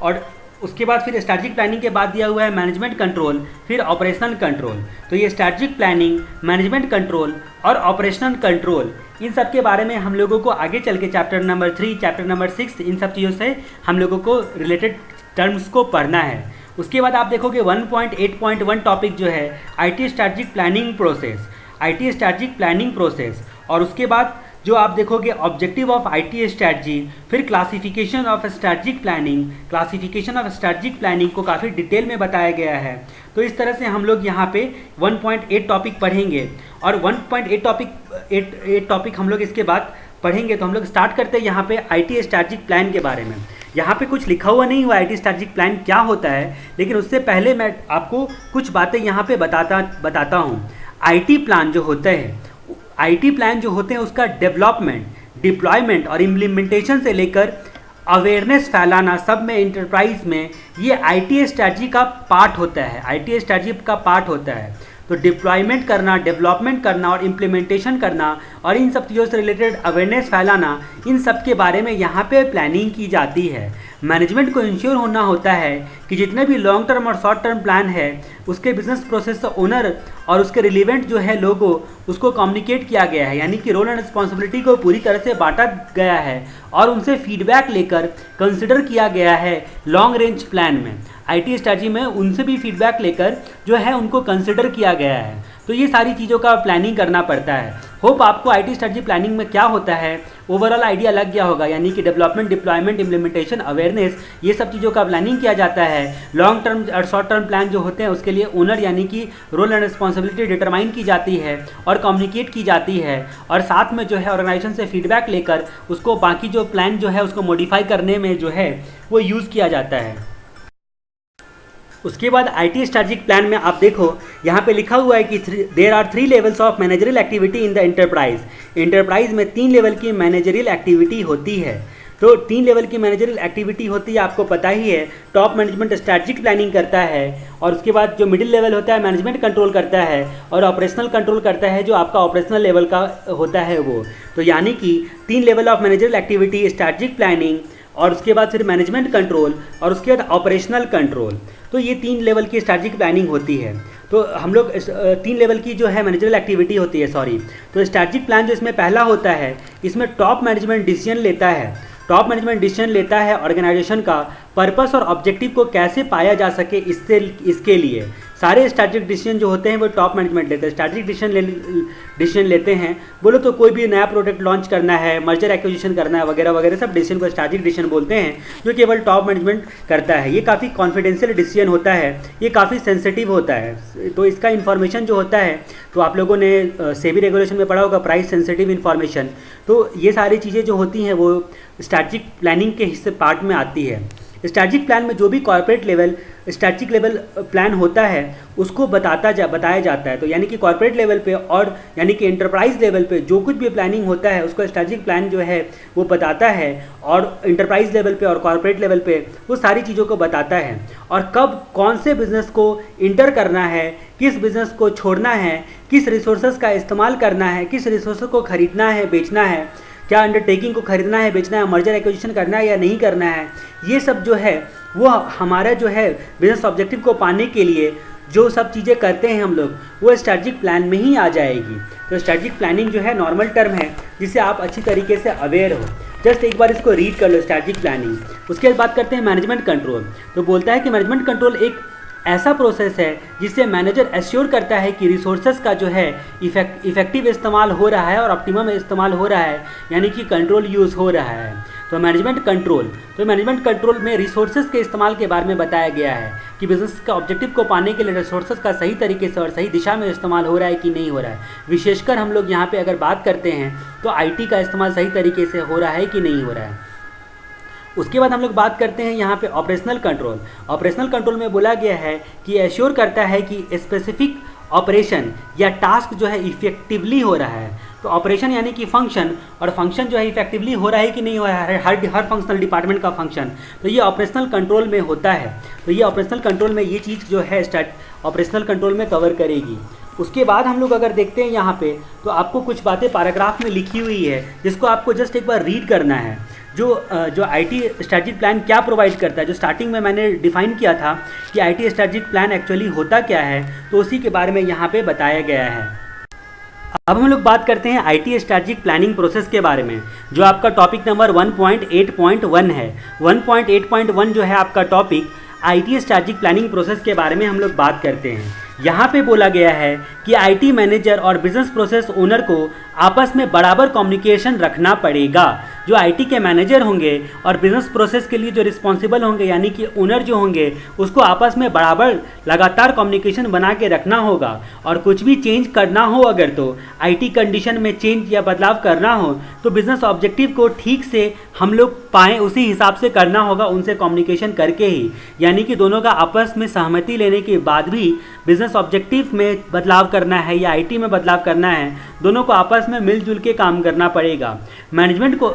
और उसके बाद फिर स्ट्रैटेजिक प्लानिंग के बाद दिया हुआ है मैनेजमेंट कंट्रोल, फिर ऑपरेशनल कंट्रोल। तो ये स्ट्रैटेजिक प्लानिंग, मैनेजमेंट कंट्रोल और ऑपरेशनल कंट्रोल, इन सब के बारे में हम लोगों को आगे चल के चैप्टर नंबर 3, चैप्टर नंबर 6 इन सब चीज़ों से हम लोगों को रिलेटेड टर्म्स को पढ़ना है। उसके बाद आप देखोगे 1.8.1 टॉपिक जो है IT strategic planning process, IT strategic planning process. और उसके बाद जो आप देखोगे ऑब्जेक्टिव ऑफ आईटी स्ट्रैटेजी, फिर classification of strategic planning. Classification of strategic planning को काफ़ी डिटेल में बताया गया है। तो इस तरह से हम लोग यहाँ पे 1.8 टॉपिक पढ़ेंगे और 1.8 टॉपिक हम लोग इसके बाद पढ़ेंगे। तो हम लोग स्टार्ट करते हैं यहाँ पे आईटी स्ट्रैटेजिक प्लान के बारे में। यहाँ पे कुछ लिखा हुआ नहीं हुआ आईटी स्ट्रैटेजिक प्लान क्या होता है, लेकिन उससे पहले मैं आपको कुछ बातें यहाँ पे बताता हूँ। आईटी प्लान जो होते हैं, आईटी प्लान जो होते हैं उसका डेवलपमेंट, डिप्लॉयमेंट और इम्प्लीमेंटेशन से लेकर अवेयरनेस फैलाना सब में इंटरप्राइज में ये आईटी स्ट्रैटेजी का पार्ट होता है। आईटी स्ट्रैटेजी का पार्ट होता है। तो डिप्लॉयमेंट करना, डेवलपमेंट करना और इम्प्लीमेंटेशन करना और इन सब चीज़ों से रिलेटेड अवेयरनेस फैलाना, इन सब के बारे में यहाँ पे प्लानिंग की जाती है। मैनेजमेंट को इंश्योर होना होता है कि जितने भी लॉन्ग टर्म और शॉर्ट टर्म प्लान है उसके बिजनेस प्रोसेस ओनर और उसके रिलेवेंट जो है लोगों उसको कम्युनिकेट किया गया है, यानी कि रोल एंड रिस्पॉन्सिबिलिटी को पूरी तरह से बांटा गया है और उनसे फीडबैक लेकर कंसिडर किया गया है लॉन्ग रेंज प्लान में। आईटी स्ट्रैटेजी में उनसे भी फीडबैक लेकर जो है उनको कंसिडर किया गया है। तो ये सारी चीज़ों का प्लानिंग करना पड़ता है। होप आपको आईटी स्ट्रैटेजी प्लानिंग में क्या होता है ओवरऑल आइडिया लग गया होगा, यानी कि डेवलपमेंट, डिप्लॉयमेंट, इम्प्लीमेंटेशन, अवेयरनेस, ये सब चीज़ों का प्लानिंग किया जाता है। लॉन्ग टर्म और शॉर्ट टर्म प्लान जो होते हैं उसके लिए ओनर यानी कि रोल एंड रिस्पॉन्सिबिलिटी डिटरमाइन की जाती है और कम्युनिकेट की जाती है और साथ में जो है ऑर्गेनाइजेशन से फीडबैक लेकर उसको बाकी जो प्लान जो है उसको मॉडिफाई करने में जो है वो यूज़ किया जाता है। उसके बाद आईटी स्ट्रैटेजिक प्लान में आप देखो यहाँ पे लिखा हुआ है कि there are 3 levels of managerial activity in the enterprise. Enterprise में 3 लेवल की मैनेजरियल एक्टिविटी होती है। तो 3 लेवल की मैनेजरियल एक्टिविटी होती है, आपको पता ही है। टॉप मैनेजमेंट स्ट्रैटेजिक प्लानिंग करता है और उसके बाद जो मिडिल लेवल होता है मैनेजमेंट कंट्रोल करता है और ऑपरेशनल कंट्रोल करता है जो आपका ऑपरेशनल लेवल का होता है वो। तो यानी कि 3 level of managerial activity, strategic planning, और उसके बाद फिर मैनेजमेंट कंट्रोल और उसके बाद ऑपरेशनल कंट्रोल। तो ये 3 लेवल की स्ट्रैटेजिक प्लानिंग होती है। तो हम लोग 3 लेवल की जो है मैनेजरल एक्टिविटी होती है, तो स्ट्रैटेजिक प्लान जो इसमें पहला होता है, इसमें टॉप मैनेजमेंट डिसीजन लेता है। टॉप मैनेजमेंट डिसीजन लेता है ऑर्गेनाइजेशन का पर्पस और ऑब्जेक्टिव को कैसे पाया जा सके, इसके लिए सारे स्ट्रैटेजिक डिसीजन जो होते हैं वो टॉप मैनेजमेंट लेते हैं। स्ट्रैटेजिक डिसीजन लेते हैं, बोलो तो कोई भी नया प्रोडक्ट लॉन्च करना है, मर्जर एक्विजिशन करना है, वगैरह वगैरह सब डिसीजन को स्ट्रैटेजिक डिसीजन बोलते हैं, जो केवल टॉप मैनेजमेंट करता है। ये काफ़ी कॉन्फिडेंशियल डिसीजन होता है, ये काफ़ी सेंसिटिव होता है। तो इसका इन्फॉर्मेशन जो होता है, तो आप लोगों ने सेबी रेगुलेशन में पढ़ा होगा, प्राइस सेंसिटिव इन्फॉर्मेशन। तो ये सारी चीज़ें जो होती हैं वो स्ट्रैटेजिक प्लानिंग के हिस्से पार्ट में आती है। स्ट्रैटेजिक प्लान में जो भी corporate level strategic level plan होता है उसको बताया जाता है। तो यानी कि कॉर्पोरेट लेवल पे और यानी कि एंटरप्राइज लेवल पे जो कुछ भी प्लानिंग होता है उसको स्ट्रैटेजिक प्लान जो है वो बताता है, और एंटरप्राइज लेवल पे और कॉर्पोरेट लेवल पे वो सारी चीज़ों को बताता है, और कब कौन से बिजनेस को इंटर करना है, किस बिजनेस को छोड़ना है, किस रिसोर्सेज का इस्तेमाल करना है, किस रिसोर्सेज को खरीदना है, बेचना है, क्या अंडरटेकिंग को खरीदना है, बेचना है, मर्जर एक्विजिशन करना है या नहीं करना है। ये सब जो है वो हमारा जो है बिजनेस ऑब्जेक्टिव को पाने के लिए जो सब चीज़ें करते हैं हम लोग, वो स्ट्रैटेजिक प्लान में ही आ जाएगी। तो स्ट्रैटेजिक प्लानिंग जो है नॉर्मल टर्म है जिससे आप अच्छी तरीके से अवेयर हो। जस्ट एक बार इसको रीड कर लो, स्ट्रैटेजिक प्लानिंग। उसके बाद बात करते हैं मैनेजमेंट कंट्रोल। तो बोलता है कि मैनेजमेंट कंट्रोल एक ऐसा प्रोसेस है जिससे मैनेजर एश्योर करता है कि रिसोर्सेज का जो है इफेक्टिव इस्तेमाल हो रहा है और ऑप्टिमम इस्तेमाल हो रहा है, यानी कि कंट्रोल यूज़ हो रहा है। तो मैनेजमेंट कंट्रोल में रिसोर्सेज के इस्तेमाल के बारे में बताया गया है कि बिजनेस का ऑब्जेक्टिव को पाने के लिए रिसोर्सेज का सही तरीके से और सही दिशा में इस्तेमाल हो रहा है कि नहीं हो रहा है। विशेषकर हम लोग यहाँ पे अगर बात करते हैं तो आईटी का इस्तेमाल सही तरीके से हो रहा है कि नहीं हो रहा है। उसके बाद हम लोग बात करते हैं यहाँ पे ऑपरेशनल कंट्रोल। ऑपरेशनल कंट्रोल में बोला गया है कि एश्योर करता है कि स्पेसिफिक ऑपरेशन या टास्क जो है इफेक्टिवली हो रहा है। तो ऑपरेशन यानी कि फंक्शन, और फंक्शन जो है इफेक्टिवली हो रहा है कि नहीं हो रहा है, हर फंक्शनल डिपार्टमेंट का फंक्शन, तो ये ऑपरेशनल कंट्रोल में होता है। तो ये ऑपरेशनल कंट्रोल में ये चीज़ जो है ऑपरेशनल कंट्रोल में कवर करेगी। उसके बाद हम लोग अगर देखते हैं यहाँ पे, तो आपको कुछ बातें पैराग्राफ में लिखी हुई है जिसको आपको जस्ट एक बार रीड करना है। जो आईटी स्ट्रैटेजिक प्लान क्या प्रोवाइड करता है, जो स्टार्टिंग में मैंने डिफाइन किया था कि आईटी स्ट्रैटेजिक प्लान एक्चुअली होता क्या है, तो उसी के बारे में यहाँ पे बताया गया है। अब हम लोग बात करते हैं आईटी स्ट्रैटेजिक प्लानिंग प्रोसेस के बारे में, जो आपका टॉपिक नंबर 1.8.1 है। 1.8.1 जो है आपका topic IT strategic planning process के बारे में हम लोग बात करते हैं। यहाँ पे बोला गया है कि आईटी मैनेजर और बिजनेस प्रोसेस ओनर को आपस में बराबर कम्युनिकेशन रखना पड़ेगा। जो आईटी के मैनेजर होंगे और बिजनेस प्रोसेस के लिए जो रिस्पॉन्सिबल होंगे यानी कि ओनर जो होंगे, उसको आपस में बराबर लगातार कम्युनिकेशन बना के रखना होगा। और कुछ भी चेंज करना हो, अगर तो आईटी कंडीशन में चेंज या बदलाव करना हो, तो बिजनेस ऑब्जेक्टिव को ठीक से हम लोग पाएँ उसी हिसाब से करना होगा, उनसे कम्युनिकेशन करके ही। यानी कि दोनों का आपस में सहमति लेने के बाद भी बिजनेस ऑब्जेक्टिव में बदलाव करना है या आईटी में बदलाव करना है, दोनों को आपस में मिलजुल के काम करना पड़ेगा। मैनेजमेंट को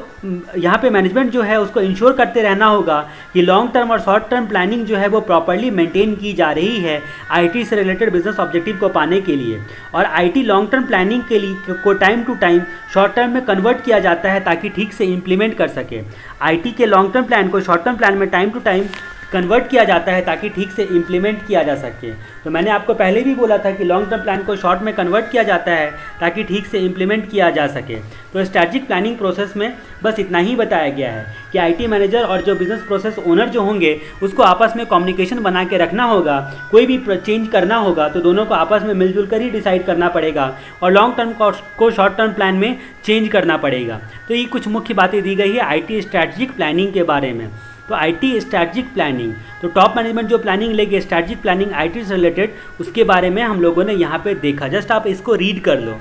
यहाँ पे मैनेजमेंट जो है उसको इंश्योर करते रहना होगा कि लॉन्ग टर्म और शॉर्ट टर्म प्लानिंग जो है वो प्रॉपर्ली मेंटेन की जा रही है आईटी से रिलेटेड बिजनेस ऑब्जेक्टिव को पाने के लिए। और आईटी लॉन्ग टर्म प्लानिंग के लिए को time to time short term में कन्वर्ट किया जाता है ताकि ठीक से इम्प्लीमेंट कर सके। आईटी के लॉन्ग टर्म प्लान को शॉर्ट टर्म प्लान में टाइम टू टाइम कन्वर्ट किया जाता है ताकि ठीक से इम्प्लीमेंट किया जा सके। तो मैंने आपको पहले भी बोला था कि लॉन्ग टर्म प्लान को शॉर्ट में कन्वर्ट किया जाता है ताकि ठीक से इम्प्लीमेंट किया जा सके। तो स्ट्रैटेजिक प्लानिंग प्रोसेस में बस इतना ही बताया गया है कि आईटी मैनेजर और जो बिजनेस प्रोसेस ओनर जो होंगे उसको आपस में कम्युनिकेशन बना के रखना होगा। कोई भी चेंज करना होगा तो दोनों को आपस में मिलजुल कर ही डिसाइड करना पड़ेगा, और लॉन्ग टर्म को शॉर्ट टर्म प्लान में चेंज करना पड़ेगा। तो ये कुछ मुख्य बातें दी गई है आईटी स्ट्रैटेजिक प्लानिंग के बारे में। तो आईटी स्ट्रैटेजिक प्लानिंग, तो टॉप मैनेजमेंट जो प्लानिंग लेगी स्ट्रैटेजिक प्लानिंग आईटी से रिलेटेड, उसके बारे में हम लोगों ने यहाँ पे देखा। जस्ट आप इसको रीड कर लो।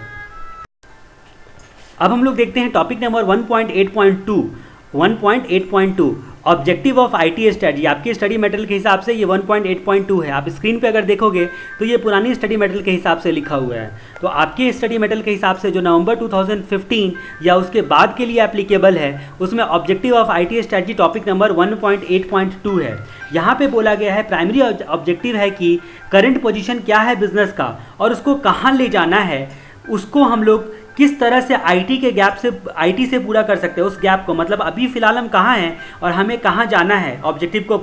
अब हम लोग देखते हैं topic number 1.8.2 1.8.2 objective of IT study. आपकी स्टडी मटेरियल के हिसाब से ये 1.8.2 है। आप स्क्रीन पे अगर देखोगे तो ये पुरानी स्टडी मटेरियल के हिसाब से लिखा हुआ है। तो आपके स्टडी मटेरियल के हिसाब से जो नवंबर 2015 या उसके बाद के लिए एप्लीकेबल है, उसमें objective of IT strategy topic number 1.8.2 है। यहाँ पे बोला गया है प्राइमरी ऑब्जेक्टिव है कि करंट पोजीशन क्या है बिजनेस का और उसको कहाँ ले जाना है, उसको हम लोग किस तरह से आईटी के गैप से आईटी से पूरा कर सकते हैं उस गैप को, मतलब अभी फ़िलहाल हम कहाँ हैं और हमें कहाँ जाना है, ऑब्जेक्टिव को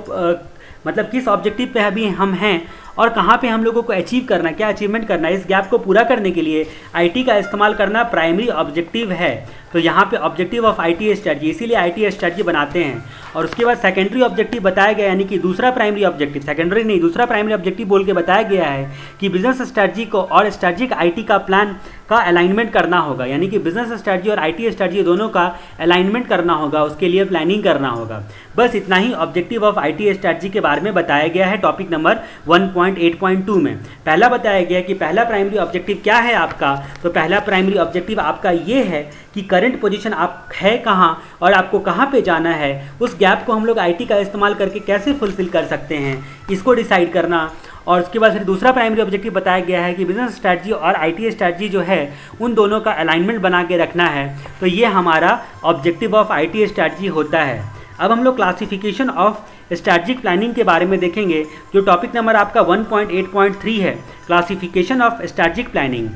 मतलब किस ऑब्जेक्टिव पे अभी हम हैं और कहाँ पे हम लोगों को अचीव करना, क्या अचीवमेंट करना है। इस गैप को पूरा करने के लिए आईटी का इस्तेमाल करना प्राइमरी ऑब्जेक्टिव है। तो यहाँ पे ऑब्जेक्टिव ऑफ आईटी स्ट्रेटजी, इसीलिए आईटी स्ट्रेटजी बनाते हैं। और उसके बाद सेकेंडरी ऑब्जेक्टिव बताया गया, यानी कि दूसरा प्राइमरी ऑब्जेक्टिव, सेकेंडरी नहीं दूसरा प्राइमरी ऑब्जेक्टिव बोल के बताया गया है कि बिजनेस स्ट्रेटजी को और स्ट्रेटजिक आईटी का प्लान का अलाइनमेंट करना होगा, यानी कि बिजनेस स्ट्रेटजी और आईटी स्ट्रेटजी दोनों का अलाइनमेंट करना होगा, उसके लिए प्लानिंग करना होगा। बस इतना ही ऑब्जेक्टिव ऑफ आईटी स्ट्रेटजी के बारे में बताया गया है टॉपिक नंबर 1.8.2 में। पहला बताया गया कि पहला प्राइमरी ऑब्जेक्टिव क्या है आपका, तो पहला प्राइमरी ऑब्जेक्टिव आपका ये है कि करंट पोजीशन आप है कहाँ और आपको कहाँ पे जाना है, उस गैप को हम लोग आईटी का इस्तेमाल करके कैसे फुलफिल कर सकते हैं, इसको डिसाइड करना। और उसके बाद फिर दूसरा प्राइमरी ऑब्जेक्टिव बताया गया है कि बिजनेस स्ट्रैटेजी और आईटी स्ट्रैटेजी जो है उन दोनों का अलाइनमेंट बना के रखना है। तो ये हमारा ऑब्जेक्टिव ऑफ आईटी स्ट्रैटेजी होता है। अब हम लोग क्लासिफिकेशन ऑफ स्ट्रैटेजिक प्लानिंग के बारे में देखेंगे, जो टॉपिक नंबर आपका 1.8.3 है, क्लासिफिकेशन ऑफ स्ट्रैटेजिक प्लानिंग।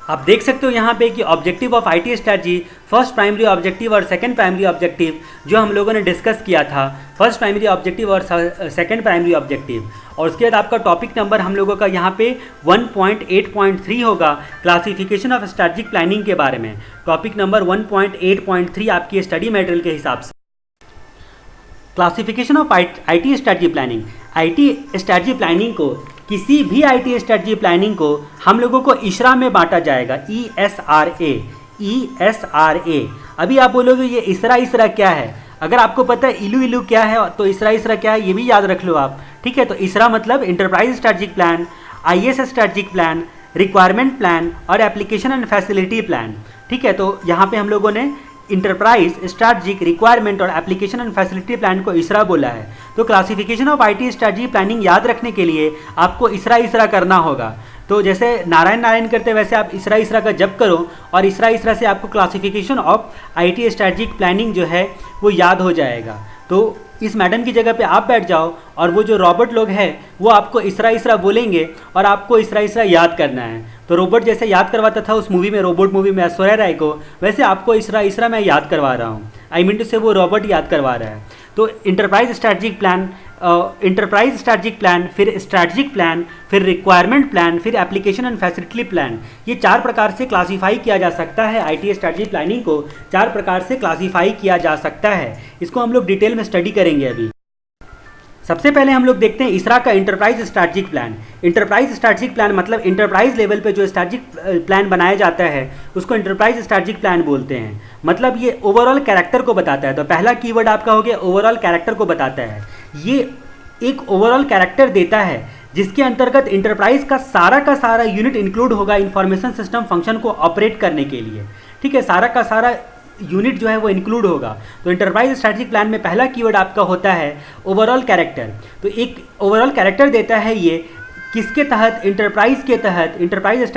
आप देख सकते हो यहाँ पे कि objective of IT strategy, first primary objective और सेकंड प्राइमरी ऑब्जेक्टिव जो हम लोगों ने डिस्कस किया था, फर्स्ट प्राइमरी ऑब्जेक्टिव और सेकंड प्राइमरी ऑब्जेक्टिव। और उसके बाद आपका टॉपिक नंबर हम लोगों का यहाँ पे 1.8.3 होगा, क्लासिफिकेशन ऑफ स्ट्रैटेजिक प्लानिंग के बारे में। टॉपिक नंबर 1.8.3 आपकी स्टडी मटेरियल के हिसाब से classification of IT strategy planning. IT strategy planning को, किसी भी आईटी स्ट्रैटेजी प्लानिंग को हम लोगों को इशरा में बांटा जाएगा, ESRA। अभी आप बोलोगे ये इसरा क्या है, अगर आपको पता है इलू क्या है तो इसरा क्या है ये भी याद रख लो आप, ठीक है। तो इसरा मतलब enterprise strategic plan, IS strategic plan, requirement plan और एप्लीकेशन एंड फैसिलिटी प्लान, ठीक है। तो यहाँ पे हम लोगों ने इंटरप्राइज, स्ट्रैटेजिक, रिक्वायरमेंट और एप्लीकेशन एंड फैसिलिटी प्लान को इसरा बोला है। तो classification of IT strategy planning याद रखने के लिए आपको इसरा करना होगा। तो जैसे नारायण करते वैसे आप इसरा का जप करो और इसरा से आपको classification of IT strategic planning जो है वो याद हो जाएगा। तो इस मैडम की जगह पे आप बैठ जाओ और वो जो रॉबोट लोग हैं वो आपको इसरा बोलेंगे और आपको इसरा याद करना है। तो रोबोट जैसे याद करवाता था उस मूवी में, रोबोट मूवी में ऐश्वर्या राय को, वैसे आपको इसरा मैं याद करवा रहा हूँ। आई मीन टू से वो रोबोट याद करवा रहा है। तो इंटरप्राइज स्ट्रैटेजिक प्लान, फिर स्ट्रैटेजिक प्लान, फिर रिक्वायरमेंट प्लान, फिर एप्लीकेशन एंड फैसिलिटी प्लान, ये 4 प्रकार से क्लासीफाई किया जा सकता है। आईटी स्ट्रैटेजी प्लानिंग को 4 प्रकार से क्लासीफाई किया जा सकता है। इसको हम लोग डिटेल में स्टडी करेंगे अभी। सबसे पहले हम लोग देखते हैं इसरा का enterprise strategic plan. Enterprise strategic plan मतलब इंटरप्राइज लेवल पे जो स्ट्रैटेजिक प्लान बनाया जाता है उसको इंटरप्राइज स्ट्रैटेजिक प्लान बोलते हैं। मतलब ये ओवरऑल कैरेक्टर को बताता है। तो पहला कीवर्ड आपका हो गया ओवरऑल कैरेक्टर को बताता है। ये एक ओवरऑल कैरेक्टर देता है जिसके अंतर्गत इंटरप्राइज का सारा यूनिट इंक्लूड होगा इंफॉर्मेशन सिस्टम फंक्शन को ऑपरेट करने के लिए, ठीक है। सारा का सारा यूनिट जो है वो इंक्लूड होगा। तो इंटरप्राइज स्ट्रैटेजिक प्लान में पहला कीवर्ड आपका होता है ओवरऑल कैरेक्टर। तो एक ओवरऑल कैरेक्टर देता है ये, किसके तहत, इंटरप्राइज के तहत, इंटरप्राइज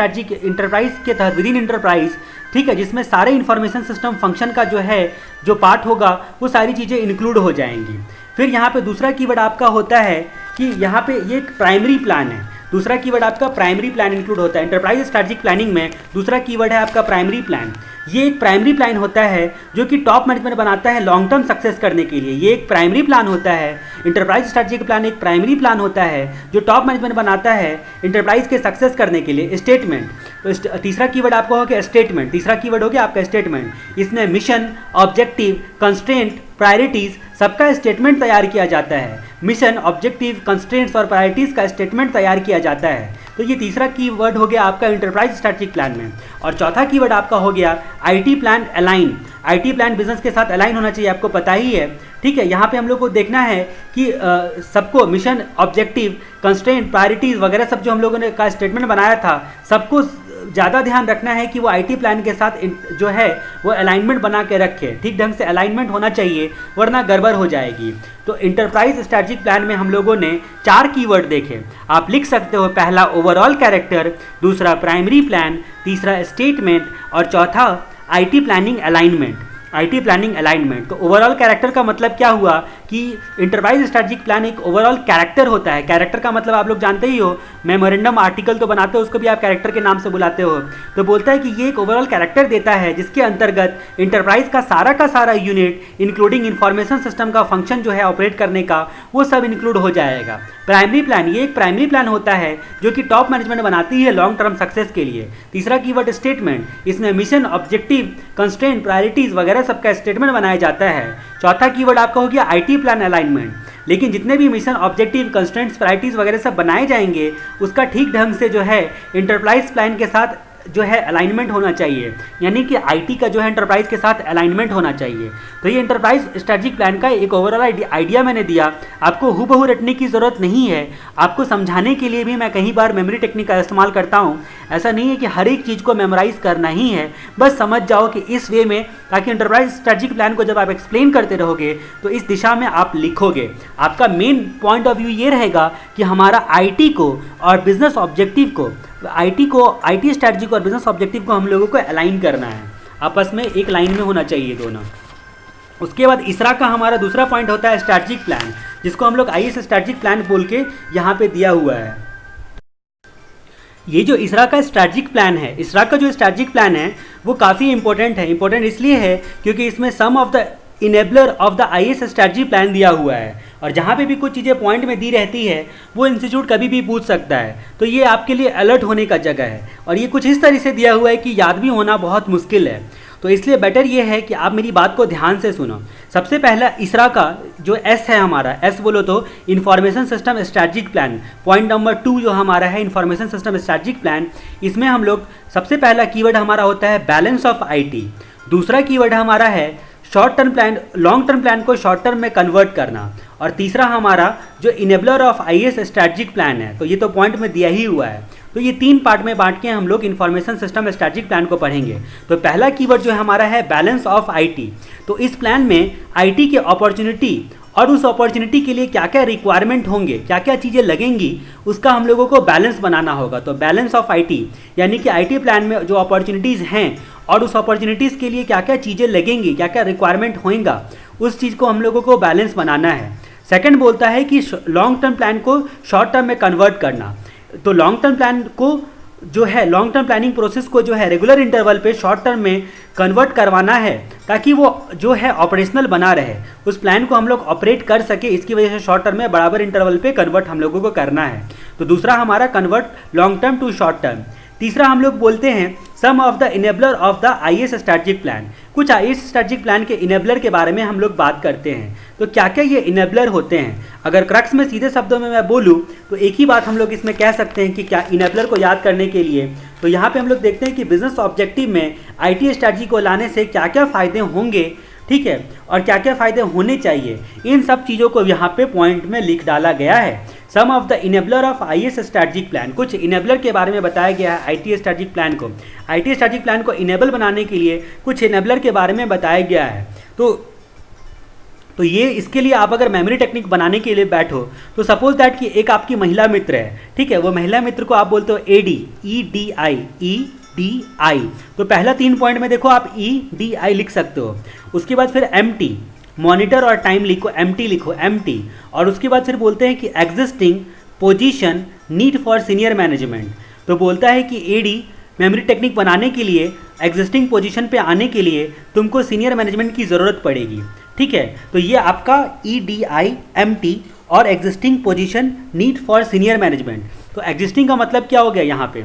के तहत, विद इन इंटरप्राइज, ठीक है, जिसमें सारे इंफॉर्मेशन सिस्टम फंक्शन का जो पार्ट होगा वो सारी चीज़ें इंक्लूड हो जाएंगी। फिर यहाँ पे दूसरा कीवर्ड आपका होता है कि यहाँ पे ये एक प्राइमरी प्लान है। दूसरा कीवर्ड आपका प्राइमरी प्लान इंक्लूड होता है। इंटरप्राइज स्ट्रैटेजिक प्लानिंग में दूसरा कीवर्ड है आपका प्राइमरी प्लान। ये एक प्राइमरी प्लान होता है जो कि टॉप मैनेजमेंट बनाता है लॉन्ग टर्म सक्सेस करने के लिए। ये एक प्राइमरी प्लान होता है। इंटरप्राइज स्ट्रैटेजिक प्लान एक प्राइमरी प्लान होता है जो टॉप मैनेजमेंट बनाता है इंटरप्राइज के सक्सेस करने के लिए। स्टेटमेंट, तो तीसरा कीवर्ड आपका हो गया स्टेटमेंट। तीसरा कीवर्ड हो गया आपका स्टेटमेंट। इसमें मिशन, ऑब्जेक्टिव, कंस्ट्रेंट, प्रायोरिटीज सबका स्टेटमेंट तैयार किया जाता है। मिशन, ऑब्जेक्टिव, कंस्ट्रेंट्स और प्रायोरिटीज का स्टेटमेंट तैयार किया जाता है। तो ये तीसरा कीवर्ड हो गया आपका इंटरप्राइज स्ट्रैटेजिक प्लान में। और चौथा कीवर्ड आपका हो गया IT plan align. IT plan business के साथ अलाइन होना चाहिए, आपको पता ही है, ठीक है। यहाँ पे हम लोग को देखना है कि सबको मिशन, ऑब्जेक्टिव, कंस्ट्रेंट, प्रायोरिटीज वगैरह सब जो हम लोगों ने का स्टेटमेंट बनाया था, सबको ज़्यादा ध्यान रखना है कि वो आईटी प्लान के साथ जो है वो अलाइनमेंट बना के रखे। ठीक ढंग से अलाइनमेंट होना चाहिए वरना गड़बड़ हो जाएगी। तो इंटरप्राइज स्ट्रैटेजिक प्लान में हम लोगों ने 4 कीवर्ड देखे, आप लिख सकते हो। पहला ओवरऑल कैरेक्टर, दूसरा प्राइमरी प्लान, तीसरा स्टेटमेंट और चौथा IT planning alignment. IT planning alignment. तो ओवरऑल कैरेक्टर का मतलब क्या हुआ कि इंटरप्राइज स्ट्रेटेजिक प्लान एक ओवरऑल कैरेक्टर होता है। कैरेक्टर का मतलब आप लोग जानते ही हो, मेमोरेंडम आर्टिकल तो बनाते हो, उसको भी आप कैरेक्टर के नाम से बुलाते हो। तो बोलता है कि ये एक ओवरऑल कैरेक्टर देता है जिसके अंतर्गत इंटरप्राइज का सारा यूनिट इंक्लूडिंग इंफॉर्मेशन सिस्टम का फंक्शन जो है ऑपरेट करने का, वो सब इंक्लूड हो जाएगा। प्राइमरी प्लान, ये एक प्राइमरी प्लान होता है जो कि टॉप मैनेजमेंट बनाती है लॉन्ग टर्म सक्सेस के लिए। तीसरा कीवर्ड स्टेटमेंट, इसमें मिशन, ऑब्जेक्टिव, कंस्ट्रेंट, प्रायोरिटीज वगैरह सबका स्टेटमेंट बनाया जाता है। चौथा कीवर्ड आपका हो गया आईटी प्लान अलाइनमेंट, लेकिन जितने भी मिशन, ऑब्जेक्टिव, कंस्ट्रेंट्स, प्रायोरिटीज वगैरह सब बनाए जाएंगे उसका ठीक ढंग से जो है इंटरप्राइज प्लान के साथ जो है अलाइनमेंट होना चाहिए, यानी कि आईटी का जो है एंटरप्राइज के साथ अलाइनमेंट होना चाहिए। तो ये एंटरप्राइज स्ट्रेटेजिक प्लान का एक ओवरऑल आइडिया मैंने दिया, आपको हूबहू रटने की ज़रूरत नहीं है। आपको समझाने के लिए भी मैं कई बार मेमोरी टेक्निक का इस्तेमाल करता हूँ। ऐसा नहीं है कि हर एक चीज़ को मेमोराइज करना ही है, बस समझ जाओ कि इस वे में, ताकि एंटरप्राइज स्ट्रेटेजिक प्लान को जब आप एक्सप्लेन करते रहोगे तो इस दिशा में आप लिखोगे। आपका मेन पॉइंट ऑफ व्यू ये रहेगा कि हमारा आईटी को और बिजनेस ऑब्जेक्टिव को, आईटी स्ट्रैटेजी को और बिजनेस ऑब्जेक्टिव को हम लोगों को अलाइन करना है, आपस में एक लाइन में होना चाहिए दोनों। उसके बाद इसरा का हमारा दूसरा पॉइंट होता है स्ट्रैटेजिक प्लान, जिसको हम लोग आईएस स्ट्रैटेजिक प्लान बोल के यहाँ पे दिया हुआ है। ये जो इसरा का स्ट्रैटेजिक प्लान है, इसरा का जो स्ट्रैटेजिक प्लान है वो काफ़ी इंपॉर्टेंट है। इंपॉर्टेंट इसलिए है क्योंकि इसमें some of the enabler of the IAS strategy plan दिया हुआ है, और जहाँ पे भी कुछ चीज़ें पॉइंट में दी रहती है वो इंस्टीट्यूट कभी भी पूछ सकता है। तो ये आपके लिए अलर्ट होने का जगह है, और ये कुछ इस तरह से दिया हुआ है कि याद भी होना बहुत मुश्किल है। तो इसलिए बेटर ये है कि आप मेरी बात को ध्यान से सुनो। सबसे पहला इसरा का जो एस है हमारा, एस बोलो तो information system strategic plan, point number 2 जो हमारा है इंफॉर्मेशन सिस्टम स्ट्रैटेजिक प्लान, इसमें हम लोग सबसे पहला कीवर्ड हमारा होता है बैलेंस ऑफ आईटी। दूसरा कीवर्ड हमारा है short term plan, long term plan को शॉर्ट टर्म में कन्वर्ट करना, और तीसरा हमारा जो enabler of IAS strategic plan है। तो ये तो पॉइंट में दिया ही हुआ है। तो ये 3 पार्ट में बांट के हम लोग इन्फॉर्मेशन सिस्टम स्ट्रैटेजिक प्लान को पढ़ेंगे। तो पहला कीवर्ड जो है हमारा है बैलेंस ऑफ आईटी। तो इस प्लान में आईटी के अपॉर्चुनिटी और उस अपॉर्चुनिटी के लिए क्या क्या रिक्वायरमेंट होंगे, क्या क्या चीज़ें लगेंगी, उसका हम लोगों को बैलेंस बनाना होगा। तो बैलेंस ऑफ आईटी यानी कि आईटी प्लान में जो अपॉर्चुनिटीज़ हैं और उस अपॉर्चुनिटीज़ के लिए क्या क्या चीज़ें लगेंगी, क्या क्या रिक्वायरमेंट होएगा, उस चीज़ को हम लोगों को बैलेंस बनाना है। सेकंड बोलता है कि लॉन्ग टर्म प्लान को शॉर्ट टर्म में कन्वर्ट करना। तो लॉन्ग टर्म प्लान को जो है, लॉन्ग टर्म प्लानिंग प्रोसेस को जो है रेगुलर इंटरवल पे शॉर्ट टर्म में कन्वर्ट करवाना है, ताकि वो जो है ऑपरेशनल बना रहे, उस प्लान को हम लोग ऑपरेट कर सके। इसकी वजह से शॉर्ट टर्म में बराबर इंटरवल पे कन्वर्ट हम लोगों को करना है। तो दूसरा हमारा convert long term to short term. तीसरा हम लोग बोलते हैं some of the enabler of the IAS strategic plan. कुछ आईएएस स्ट्रैटेजिक प्लान के इनेबलर के बारे में हम लोग बात करते हैं। तो क्या क्या ये इनेबलर होते हैं? अगर क्रक्स में सीधे शब्दों में मैं बोलूँ तो एक ही बात हम लोग इसमें कह सकते हैं कि क्या इनेबलर को याद करने के लिए, तो यहाँ पे हम लोग देखते हैं कि बिजनेस ऑब्जेक्टिव में आईटी स्ट्रैटेजी को लाने से क्या क्या फ़ायदे होंगे, ठीक है, और क्या क्या फ़ायदे होने चाहिए, इन सब चीज़ों को यहाँ पे पॉइंट में लिख डाला गया है। Some of the enabler of IAS strategic plan, कुछ इनेबलर के बारे में बताया गया है आईटी स्ट्रैटेजिक प्लान को। आईटी स्ट्रैटेजिक प्लान को इनेबल बनाने के लिए कुछ इनेबलर के बारे में बताया गया है। तो ये इसके लिए आप अगर मेमोरी टेक्निक बनाने के लिए बैठो तो सपोज दैट कि एक आपकी महिला मित्र है, ठीक है, वो महिला मित्र को आप बोलते हो EDI। तो पहला 3 पॉइंट में देखो आप EDI लिख सकते हो। उसके बाद फिर MT, मॉनिटर और टाइम लिखो, MT लिखो, MT। और उसके बाद फिर बोलते हैं कि existing position need for senior management. तो बोलता है कि AD मेमोरी टेक्निक बनाने के लिए एग्जिस्टिंग पोजीशन पे आने के लिए तुमको सीनियर मैनेजमेंट की ज़रूरत पड़ेगी, ठीक है। तो ये आपका EDI, MT और existing position need for senior management. तो एग्जिस्टिंग का मतलब क्या हो गया यहाँ पे,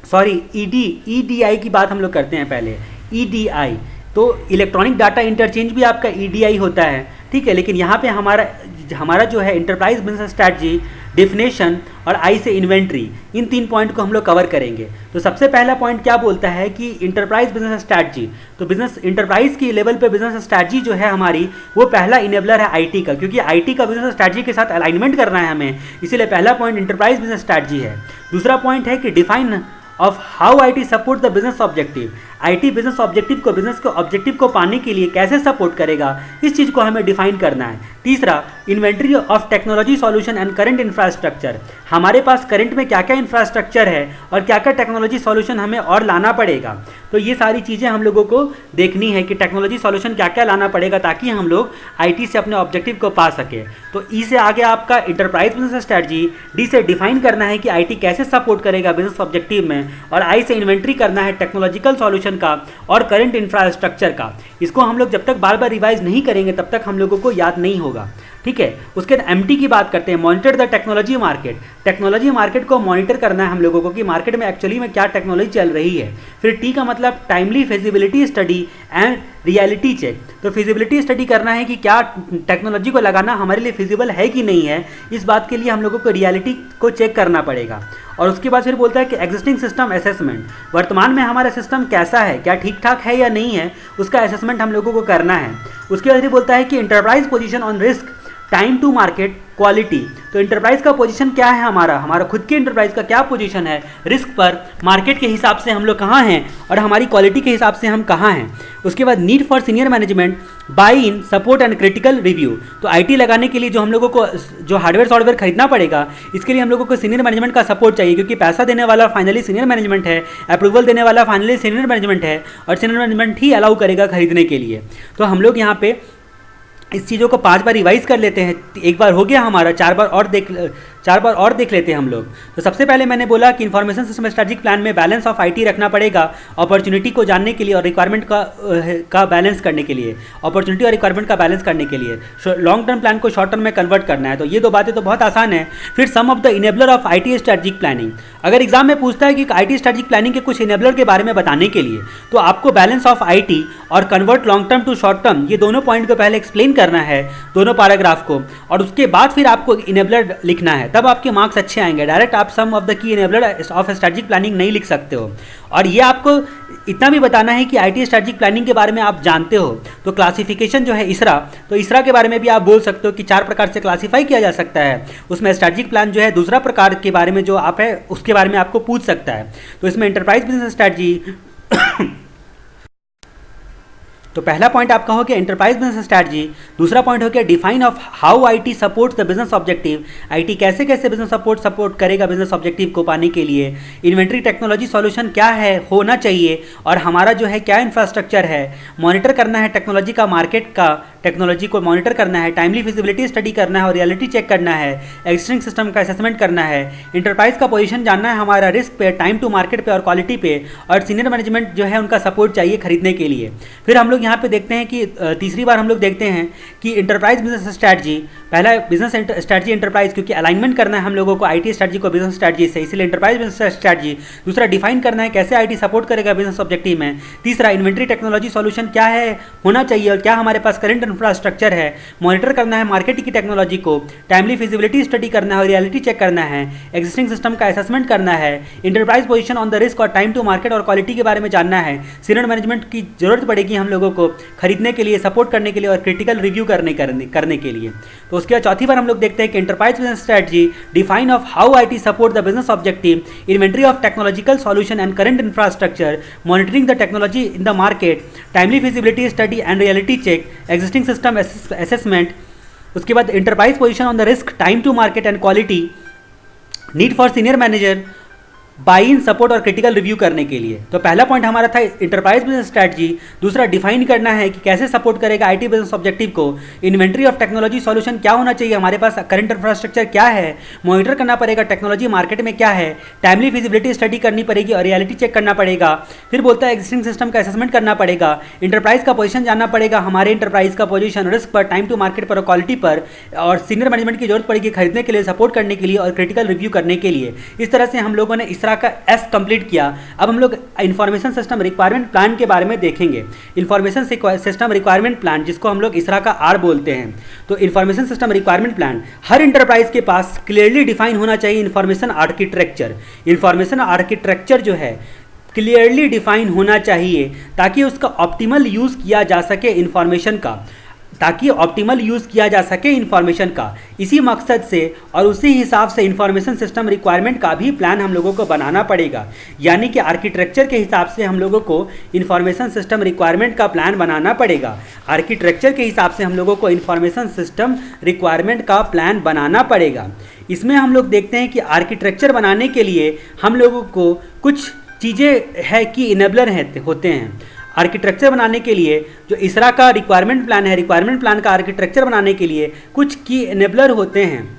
सॉरी EDI की बात हम लोग करते हैं पहले। EDI तो इलेक्ट्रॉनिक डाटा इंटरचेंज भी आपका EDI होता है, ठीक है, लेकिन यहाँ पे हमारा जो है इंटरप्राइज बिजनेस स्ट्रैटेजी, डेफिनेशन और आई से इन्वेंट्री, इन 3 पॉइंट को हम लोग कवर करेंगे। तो सबसे पहला पॉइंट क्या बोलता है कि इंटरप्राइज बिजनेस स्ट्रैटेजी, तो बिजनेस इंटरप्राइज की लेवल पे बिजनेस स्ट्रैटेजी जो है हमारी, वो पहला इनेबलर है आईटी का, क्योंकि आईटी का बिजनेस स्ट्रैटेजी के साथ अलाइनमेंट करना है हमें, इसीलिए पहला पॉइंट इंटरप्राइज बिजनेस स्ट्रैटेजी है। दूसरा पॉइंट है कि define of how IT support the business objective. IT business objective को, बिजनेस के ऑब्जेक्टिव को पाने के लिए कैसे सपोर्ट करेगा, इस चीज़ को हमें डिफाइन करना है। तीसरा inventory of technology solution and current infrastructure, हमारे पास करंट में क्या क्या इंफ्रास्ट्रक्चर है और क्या क्या टेक्नोलॉजी सॉल्यूशन हमें और लाना पड़ेगा। तो तो ये सारी चीज़ें हम लोगों को देखनी है कि टेक्नोलॉजी सॉल्यूशन क्या क्या लाना पड़ेगा ताकि हम लोग आईटी से अपने ऑब्जेक्टिव को पा सके। तो ई से आगे आपका इंटरप्राइज बिजनेस स्ट्रेटजी, डी से डिफाइन करना है कि आईटी कैसे सपोर्ट करेगा बिजनेस ऑब्जेक्टिव में, और आई से इन्वेंट्री करना है टेक्नोलॉजिकल सॉल्यूशन का और करंट इंफ्रास्ट्रक्चर का। इसको हम लोग जब तक बार बार रिवाइज नहीं करेंगे तब तक हम लोगों को याद नहीं होगा, ठीक है। उसके बाद एमटी की बात करते हैं, monitor the technology market. Technology market को मॉनिटर करना है हम लोगों को कि मार्केट में एक्चुअली में क्या टेक्नोलॉजी चल रही है। फिर टी का मतलब timely feasibility study and reality check. तो फिजिबिलिटी स्टडी करना है कि क्या टेक्नोलॉजी को लगाना हमारे लिए फिजिबल है कि नहीं है, इस बात के लिए हम लोगों को रियलिटी को चेक करना पड़ेगा। और उसके बाद फिर बोलता है कि एग्जिस्टिंग सिस्टम असेसमेंट, वर्तमान में हमारा सिस्टम कैसा है, क्या ठीक ठाक है या नहीं है, उसका असेसमेंट हम लोगों को करना है। उसके बाद फिर बोलता है कि enterprise position on risk, time to market, quality. तो इंटरप्राइज का पोजीशन क्या है, हमारा खुद के इंटरप्राइज का क्या पोजीशन है रिस्क पर, मार्केट के हिसाब से हम लोग कहाँ हैं और हमारी क्वालिटी के हिसाब से हम कहाँ हैं। उसके बाद need for senior management, by in, support and critical review. तो आईटी लगाने के लिए जो हम लोगों को जो हार्डवेयर सॉफ्टवेयर खरीदना पड़ेगा, इसके लिए हम लोगों को सीनियर मैनेजमेंट का सपोर्ट चाहिए, क्योंकि पैसा देने वाला फाइनली सीनियर मैनेजमेंट है, अप्रूवल देने वाला फाइनली सीनियर मैनेजमेंट है, और सीनियर मैनेजमेंट ही अलाउ करेगा खरीदने के लिए। तो हम लोग यहाँ पे इस चीज़ों को 5 बार रिवाइज कर लेते हैं। एक बार हो गया हमारा, 4 बार और देख लेते हैं हम लोग। तो सबसे पहले मैंने बोला कि इन्फॉर्मेशन सिस्टम स्ट्रेटेजिक प्लान में बैलेंस ऑफ आईटी रखना पड़ेगा, अपॉर्चुनिटी को जानने के लिए और रिक्वायरमेंट का बैलेंस करने के लिए, अपॉर्चुनिटी और रिक्वायरमेंट का बैलेंस करने के लिए लॉन्ग टर्म प्लान को शॉर्ट टर्म में कन्वर्ट करना है। तो ये 2 बातें तो बहुत आसान है। फिर some of the enabler of IT strategic planning. अगर एग्जाम में पूछता है कि आईटी स्ट्रेटेजिक प्लानिंग के कुछ इनेबलर के बारे में बताने के लिए, तो आपको बैलेंस ऑफ आईटी और convert long term to short term, ये दोनों पॉइंट को पहले एक्सप्लेन करना है, दोनों पैराग्राफ को, और उसके बाद फिर आपको इनेबलर लिखना है, तब आपके मार्क्स अच्छे आएंगे। डायरेक्ट आप some of the key enabler of strategic planning नहीं लिख सकते हो। और ये आपको इतना भी बताना है कि आईटी स्ट्रेटेजिक प्लानिंग के बारे में आप जानते हो। तो क्लासिफिकेशन जो है इसरा, तो इसरा के बारे में भी आप बोल सकते हो कि 4 प्रकार से क्लासीफाई किया जा सकता है। उसमें स्ट्रेटेजिक प्लान जो है दूसरा प्रकार के बारे में जो आप है उसके बारे में आपको पूछ सकता है। तो इसमें एंटरप्राइज बिजनेस स्ट्रेटजी तो पहला पॉइंट आपका हो गया एंटरप्राइज बिजनेस स्ट्रेटजी, दूसरा पॉइंट हो गया define of how IT supports the business objective. IT कैसे कैसे बिजनेस सपोर्ट करेगा बिजनेस ऑब्जेक्टिव को पाने के लिए। इन्वेंट्री टेक्नोलॉजी सॉल्यूशन क्या है, होना चाहिए, और हमारा जो है क्या इंफ्रास्ट्रक्चर है। मॉनिटर करना है टेक्नोलॉजी का, मार्केट का टेक्नोलॉजी को मॉनिटर करना है। टाइमली फिजिबिलिटी स्टडी करना है और रियलिटी चेक करना है। एक्जिस्टिंग सिस्टम का असेसमेंट करना है। इंटरप्राइज का पोजीशन जानना है हमारा रिस्क पे, टाइम टू मार्केट पे और क्वालिटी पे, और सीनियर मैनेजमेंट जो है उनका सपोर्ट चाहिए खरीदने के लिए। फिर हम लोग यहाँ पे देखते हैं कि तीसरी बार हम लोग देखते हैं कि इंटरप्राइज बिजनेस स्ट्रेटजी, पहला बिजनेस स्ट्रेटजी इंटरप्राइज, क्योंकि अलाइनमेंट करना है हम लोगों को आईटी स्ट्रेटजी को बिजनेस स्ट्रेटजी से, इसलिए इंटरप्राइज बिजनेस स्ट्रेटजी। दूसरा डिफाइन करना है कैसे आईटी सपोर्ट करेगा बिजनेस ऑब्जेक्टिव में। तीसरा इन्वेंट्री टेक्नोलॉजी सॉल्यूशन क्या है, होना चाहिए, और क्या हमारे पास करंट इंफ्रास्ट्रक्चर है। मॉनिटर करना है मार्केट की टेक्नोलॉजी को। टाइमली फिजिबिलिटी स्टडी करना है और रियलिटी चेक करना है। एग्जिस्टिंग सिस्टम का असेसमेंट करना है। Enterprise position on the risk और टाइम टू मार्केट और क्वालिटी के बारे में जानना है। सीनियर मैनेजमेंट की जरूरत पड़ेगी हम लोगों को खरीदने के लिए, सपोर्ट करने के लिए और क्रिटिकल रिव्यू करने के लिए। तो उसके बाद चौथी बार हम लोग देखते हैं कि enterprise business strategy define of how IT support the business objective, inventory of technological solution and current infrastructure, monitoring the technology in the market, timely feasibility study and reality check, existing system assessment. उसके बाद enterprise position on the risk, time to market and quality, need for senior manager, buy in, support और critical review करने के लिए। तो पहला point हमारा था इंटरप्राइज बिजनेस स्ट्रेटजी। दूसरा डिफाइन करना है कि कैसे सपोर्ट करेगा आईटी बिजनेस ऑब्जेक्टिव को। इन्वेंट्री ऑफ टेक्नोलॉजी सॉल्यूशन क्या होना चाहिए, हमारे पास करंट इंफ्रास्ट्रक्चर क्या है। मॉनिटर करना पड़ेगा टेक्नोलॉजी मार्केट में क्या है। टाइमली फिजिबिलिटी स्टडी करनी पड़ेगी और रियलिटी चेक करना पड़ेगा। फिर बोलता है एग्जिस्टिंग सिस्टम का असेसमेंट करना पड़ेगा। इंटरप्राइज का पोजीशन जानना पड़ेगा, हमारे इंटरप्राइज का पोजीशन रिस्क पर, टाइम टू मार्केट पर और क्वालिटी पर, और सीनियर मैनेजमेंट की जरूरत पड़ेगी खरीदने के लिए, सपोर्ट करने के लिए और क्रिटिकल रिव्यू करने के लिए। इस तरह से हम लोगों ने इस तरह का एस कंप्लीट किया। अब हम लोग इंफॉर्मेशन सिस्टम रिक्वायरमेंट प्लान के बारे में देखेंगे। इंफॉर्मेशन सिस्टम रिक्वायरमेंट प्लान, जिसको हम लोग इसरा का आर बोलते हैं। तो इंफॉर्मेशन सिस्टम रिक्वायरमेंट प्लान, हर इंटरप्राइज के पास क्लियरली डिफाइन होना चाहिए इंफॉर्मेशन आर्किटेक्चर। इंफॉर्मेशन आर्किटेक्चर जो है क्लियरली डिफाइन होना चाहिए ताकि उसका ऑप्टिमल यूज़ किया जा सके इंफॉर्मेशन का, ताकि ऑप्टिमल यूज़ किया जा सके इंफॉर्मेशन का। इसी मकसद से और उसी हिसाब से इंफॉर्मेशन सिस्टम रिक्वायरमेंट का भी प्लान हम लोगों को बनाना पड़ेगा। यानी कि आर्किटेक्चर के हिसाब से हम लोगों को इंफॉर्मेशन सिस्टम रिक्वायरमेंट का प्लान बनाना पड़ेगा। आर्किटेक्चर के हिसाब से हम लोगों को इंफॉर्मेशन सिस्टम रिक्वायरमेंट का प्लान बनाना पड़ेगा। इसमें हम लोग देखते हैं कि आर्किटेक्चर बनाने के लिए हम लोगों को कुछ चीज़ें है कि इनेबलर होते हैं आर्किटेक्चर बनाने के लिए। जो इसरा का रिक्वायरमेंट प्लान है, रिक्वायरमेंट प्लान का आर्किटेक्चर बनाने के लिए कुछ की इनेबलर होते हैं।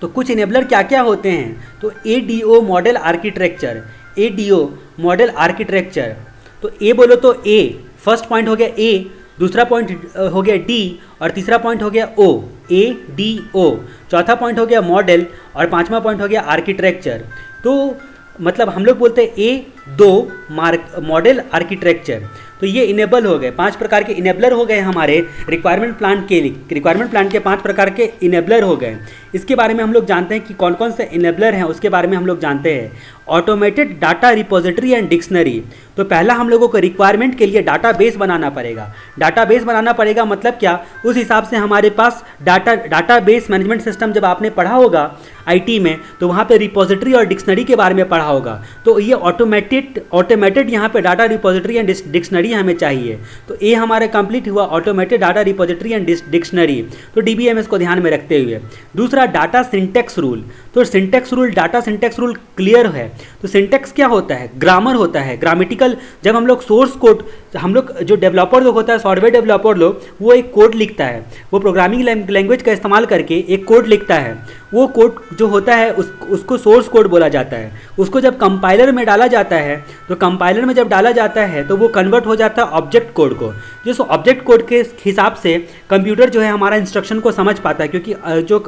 तो कुछ इनेबलर क्या क्या होते हैं? तो ADO model architecture, ADO model architecture. तो ए बोलो तो ए, फर्स्ट पॉइंट हो गया ए, दूसरा पॉइंट हो गया डी, और तीसरा पॉइंट हो गया ओ, ADO। चौथा पॉइंट हो गया मॉडल, और पांचवा पॉइंट हो गया आर्किटेक्चर। तो मतलब हम लोग बोलते हैं A2 मॉडल आर्किटेक्चर। तो ये इनेबल हो गए, 5 प्रकार के इनेबलर हो गए हमारे रिक्वायरमेंट प्लान के लिए। रिक्वायरमेंट प्लान के 5 प्रकार के इनेबलर हो गए। इसके बारे में हम लोग जानते हैं कि कौन कौन से इनेबलर हैं, उसके बारे में हम लोग जानते हैं। Automated data repository and dictionary. तो पहला हम लोगों को रिक्वायरमेंट के लिए डाटाबेस बनाना पड़ेगा। डाटाबेस बनाना पड़ेगा मतलब क्या? उस हिसाब से हमारे पास डाटाबेस मैनेजमेंट सिस्टम जब आपने पढ़ा होगा IT में, तो वहाँ पे रिपोजिटरी और डिक्शनरी के बारे में पढ़ा होगा। तो ये ऑटोमेटेड यहाँ पे डाटा रिपोजिटरी एंड डिक्शनरी हमें चाहिए। तो ये हमारा कंप्लीट हुआ automated data repository and dictionary. तो DBMS को ध्यान में रखते हुए दूसरा डाटा सिंटेक्स रूल। तो syntax rule, data syntax rule clear है। तो सिंटेक्स क्या होता है? ग्रामर होता है, ग्रामेटिकल। जब हम लोग सोर्स कोड, हम लोग जो डेवलपर लोग होता है, सॉफ्टवेयर डेवलपर लोग, वो एक कोड लिखता है, वो प्रोग्रामिंग लैंग्वेज का इस्तेमाल करके एक कोड लिखता है। वो कोड जो होता है उसको सोर्स कोड बोला जाता है। उसको जब कंपाइलर में डाला जाता है, तो कंपाइलर में जब डाला जाता है तो वो कन्वर्ट हो जाता है ऑब्जेक्ट कोड को। जिस ऑब्जेक्ट कोड के हिसाब से कंप्यूटर जो है हमारा इंस्ट्रक्शन को समझ पाता है, क्योंकि जो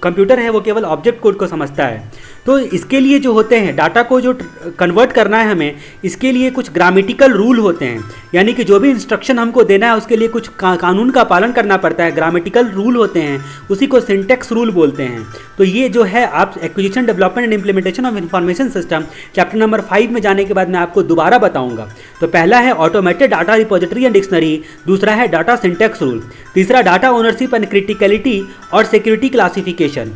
कंप्यूटर है वो केवल ऑब्जेक्ट कोड को समझता है। तो इसके लिए जो होते हैं, डाटा को जो कन्वर्ट करना है हमें, इसके लिए कुछ ग्रामेटिकल रूल होते हैं। यानी कि जो भी इंस्ट्रक्शन हमको देना है उसके लिए कुछ कानून का पालन करना पड़ता है, ग्रामेटिकल रूल होते हैं, उसी को सिंटेक्स रूल बोलते हैं। तो ये जो है आप acquisition, development and implementation of information system chapter number 5 में जाने के बाद मैं आपको दोबारा बताऊंगा। तो पहला है automated data repository and dictionary, दूसरा है डाटा सिंटेक्स रूल, तीसरा डाटा ओनरशिप एंड क्रिटिकलिटी और सिक्योरिटी क्लासिफिकेशन।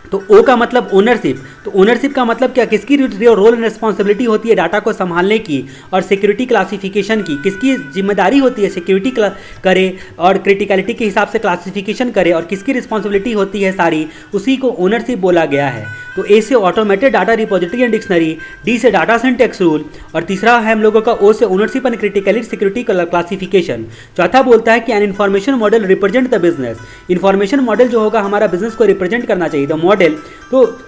तो ओ का मतलब ओनरशिप। तो ओनरशिप का मतलब क्या? किसकी रोल एंड रिस्पॉन्सिबिलिटी होती है डाटा को संभालने की, और सिक्योरिटी क्लासिफिकेशन की, किसकी जिम्मेदारी होती है सिक्योरिटी करे और क्रिटिकलिटी के हिसाब से क्लासिफिकेशन करे, और किसकी रिस्पॉन्सिबिलिटी होती है सारी, उसी को ओनरशिप बोला गया है। तो ए से automated data repository and dictionary, D से डाटा सिंटेक्स रूल, और तीसरा है हम लोगों का ओ से ownership and criticality security classification. चौथा बोलता है कि an information model represent the business. Information model जो होगा हमारा बिजनेस को रिप्रेजेंट करना चाहिए। तो मॉडल, तो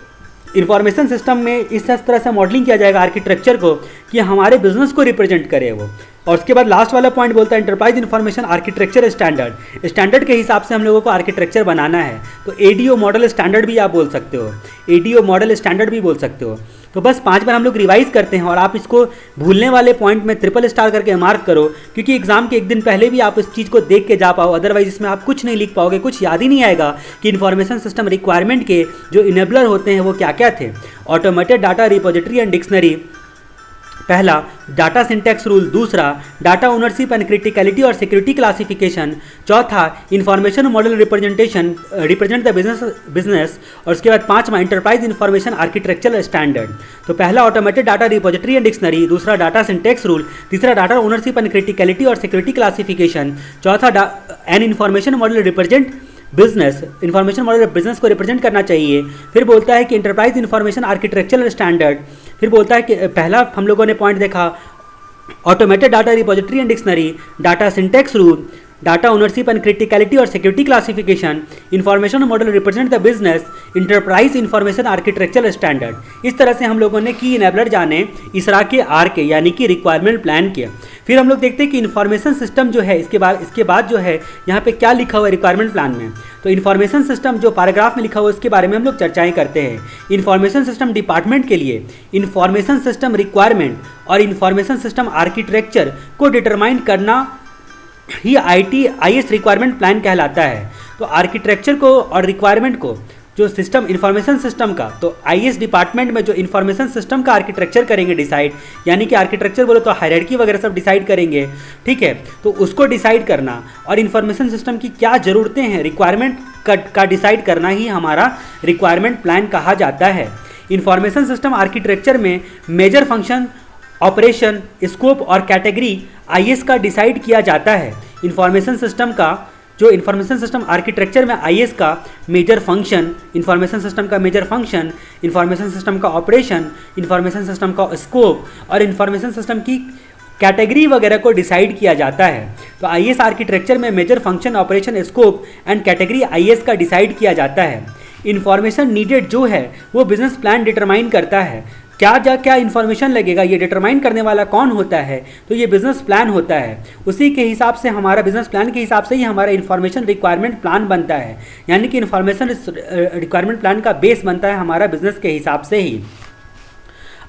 इंफॉर्मेशन सिस्टम में इस तरह से मॉडलिंग किया जाएगा आर्किटेक्चर को कि हमारे बिजनेस को रिप्रेजेंट करे वो। और उसके बाद लास्ट वाला पॉइंट बोलता है enterprise information architecture standard. Standard के हिसाब से हम लोगों को आर्किटेक्चर बनाना है। तो ADO मॉडल स्टैंडर्ड भी आप बोल सकते हो, ADO मॉडल स्टैंडर्ड भी बोल सकते हो। तो बस 5 बार हम लोग रिवाइज करते हैं, और आप इसको भूलने वाले पॉइंट में ट्रिपल स्टार करके मार्क करो, क्योंकि एग्जाम के एक दिन पहले भी आप इस चीज़ को देख के जा पाओ। अदरवाइज इसमें आप कुछ नहीं लिख पाओगे, कुछ याद ही नहीं आएगा कि इन्फॉर्मेशन सिस्टम रिक्वायरमेंट के जो इनेबलर होते हैं वो क्या क्या थे। Automated data repository and dictionary पहला, डाटा सिंटेक्स रूल दूसरा, डाटा ओनरशिप एंड क्रिटिकलिटी और सिक्योरिटी क्लासिफिकेशन चौथा, information model represent the business, और उसके बाद पांचवा, एंटरप्राइज इंफॉर्मेशन आर्किटेक्चर स्टैंडर्ड। तो पहला automated data repository and dictionary, दूसरा डाटा सिंटेक्स रूल, तीसरा डाटा ओनरशिप एंड क्रिटिकलिटी और सिक्योरिटी क्लासिफिकेशन, चौथा an information model represent business, information model business को रिप्रेजेंट करना चाहिए। फिर बोलता है कि एंटरप्राइज इंफॉर्मेशन आर्किटेक्चरल स्टैंडर्ड। फिर बोलता है कि पहला हम लोगों ने पॉइंट देखा automated data repository and dictionary, data syntax rule, data ownership and criticality और security classification, information model represent the business, enterprise information architectural standard. इस तरह से हम लोगों ने की इनेबलर जाने इसरा के आर के, यानी कि रिक्वायरमेंट प्लान के। फिर हम लोग देखते हैं कि इन्फॉर्मेशन सिस्टम जो है इसके बाद जो है यहाँ पे क्या लिखा हुआ है रिक्वायरमेंट प्लान में। तो इन्फॉर्मेशन सिस्टम जो पैराग्राफ में लिखा हुआ है उसके बारे में हम लोग चर्चाएं करते हैं। इन्फॉर्मेशन सिस्टम डिपार्टमेंट के लिए इन्फॉर्मेशन सिस्टम रिक्वायरमेंट और इन्फॉर्मेशन सिस्टम आर्किटेक्चर को डिटरमाइन करना ही IS रिक्वायरमेंट प्लान कहलाता है। तो आर्किटेक्चर को और रिक्वायरमेंट को जो सिस्टम इन्फॉर्मेशन सिस्टम का, तो IS डिपार्टमेंट में जो इन्फॉर्मेशन सिस्टम का आर्किटेक्चर करेंगे डिसाइड, यानी कि आर्किटेक्चर बोलो तो हायरार्की वगैरह सब डिसाइड करेंगे, ठीक है। तो उसको डिसाइड करना और इन्फॉर्मेशन सिस्टम की क्या ज़रूरतें हैं रिक्वायरमेंट का डिसाइड करना ही हमारा रिक्वायरमेंट प्लान कहा जाता है। इन्फॉर्मेशन सिस्टम आर्किटेक्चर में मेजर फंक्शन, ऑपरेशन, स्कोप और कैटेगरी IS का डिसाइड किया जाता है। इंफॉर्मेशन सिस्टम का जो इन्फॉर्मेशन सिस्टम आर्किटेक्चर में आईएएस का मेजर फंक्शन, इन्फॉर्मेशन सिस्टम का मेजर फंक्शन, इन्फॉर्मेशन सिस्टम का ऑपरेशन, इन्फॉर्मेशन सिस्टम का स्कोप और इन्फॉर्मेशन सिस्टम की कैटेगरी वगैरह को डिसाइड किया जाता है। तो आईएएस आर्किटेक्चर में major function, operation, scope and category IAS का डिसाइड किया जाता है। इन्फॉर्मेशन नीडेड जो है वो बिजनेस प्लान डिटरमाइन करता है। क्या इन्फॉर्मेशन लगेगा ये डिटरमाइन करने वाला कौन होता है, तो ये बिजनेस प्लान होता है। उसी के हिसाब से हमारा बिजनेस प्लान के हिसाब से ही हमारा इन्फॉर्मेशन रिक्वायरमेंट प्लान बनता है, यानी कि इन्फॉर्मेशन रिक्वायरमेंट प्लान का बेस बनता है हमारा बिजनेस के हिसाब से ही।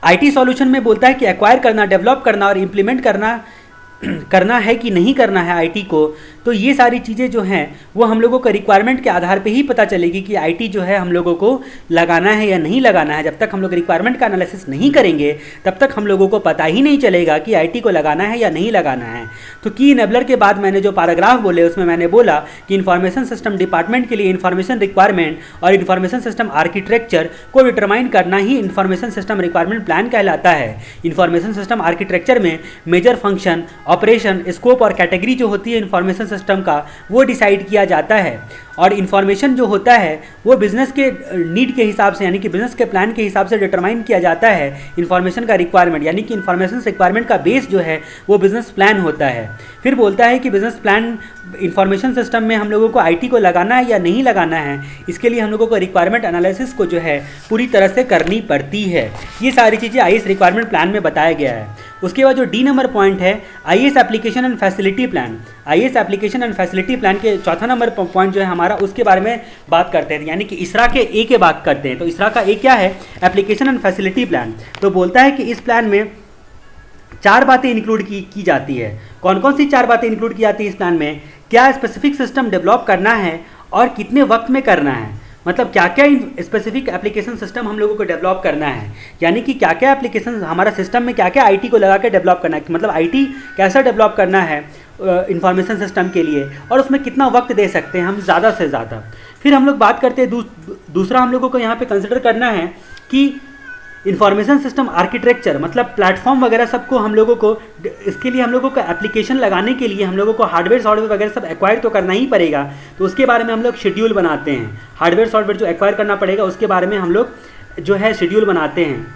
आईटी सॉल्यूशन में बोलता है कि एक्वायर करना, डेवलप करना और इम्प्लीमेंट करना है कि नहीं करना है आईटी को, तो ये सारी चीज़ें जो हैं वो हम लोगों को रिक्वायरमेंट के आधार पे ही पता चलेगी कि आईटी जो है हम लोगों को लगाना है या नहीं लगाना है। जब तक हम लोग रिक्वायरमेंट का एनालिसिस नहीं करेंगे तब तक हम लोगों को पता ही नहीं चलेगा कि आईटी को लगाना है या नहीं लगाना है। तो की इनेबलर के बाद मैंने जो पैराग्राफ बोले उसमें मैंने बोला कि इन्फॉर्मेशन सिस्टम डिपार्टमेंट के लिए इन्फॉर्मेशन रिक्वायरमेंट और इन्फॉर्मेशन सिस्टम आर्किटेक्चर को डिटरमाइन करना ही इन्फॉर्मेशन सिस्टम रिक्वायरमेंट प्लान कहलाता है। इन्फॉर्मेशन सिस्टम आर्किटेक्चर में मेजर फंक्शन, ऑपरेशन, स्कोप और कैटेगरी जो होती है इन्फॉर्मेशन सिस्टम का वो डिसाइड किया जाता है। और इन्फॉर्मेशन जो होता है वो बिजनेस के नीड के हिसाब से, यानी कि बिजनेस के प्लान के हिसाब से डिटरमाइन किया जाता है इन्फॉर्मेशन का रिक्वायरमेंट, यानी कि इन्फॉर्मेशन रिक्वायरमेंट का बेस जो है वो बिजनेस प्लान होता है। फिर बोलता है कि बिजनेस प्लान इन्फॉर्मेशन सिस्टम में हम लोगों को आईटी को लगाना है या नहीं लगाना है, इसके लिए हम लोगों को रिक्वायरमेंट एनालिसिस को जो है पूरी तरह से करनी पड़ती है। ये सारी चीज़ें आईएएस रिक्वायरमेंट प्लान में बताया गया है। उसके बाद जो डी नंबर पॉइंट है IAS application and facility plan. IAS application and facility plan के चौथा नंबर पॉइंट जो है हमारा, उसके बारे में बात करते हैं, यानी कि इसरा के ए के बात करते हैं। तो इसरा का ए क्या है? Application and facility plan. तो बोलता है कि इस प्लान में 4 बातें इंक्लूड की जाती है। कौन कौन सी 4 बातें इंक्लूड की जाती है इस प्लान में? क्या स्पेसिफिक सिस्टम डेवलप करना है और कितने वक्त में करना है, मतलब क्या क्या स्पेसिफिक एप्लीकेशन सिस्टम हम लोगों को डेवलप करना है, यानी कि क्या क्या एप्लीकेशन हमारा सिस्टम में क्या क्या आईटी को लगा के डेवलप करना है, मतलब आईटी कैसा डेवलप करना है इंफॉर्मेशन सिस्टम के लिए, और उसमें कितना वक्त दे सकते हैं हम ज़्यादा से ज़्यादा। फिर हम लोग बात करते हैं दूसरा हम लोगों को यहाँ पे कंसिडर करना है कि इंफॉर्मेशन सिस्टम आर्किटेक्चर, मतलब प्लेटफॉर्म वगैरह सबको हम लोगों को, इसके लिए हम लोगों को एप्लीकेशन लगाने के लिए हम लोगों को हार्डवेयर सॉफ्टवेयर वगैरह सब एक्वायर तो करना ही पड़ेगा। तो उसके बारे में हम लोग शेड्यूल बनाते हैं। हार्डवेयर सॉफ्टवेयर जो एक्वायर करना पड़ेगा उसके बारे में हम लोग जो है शेड्यूल बनाते हैं।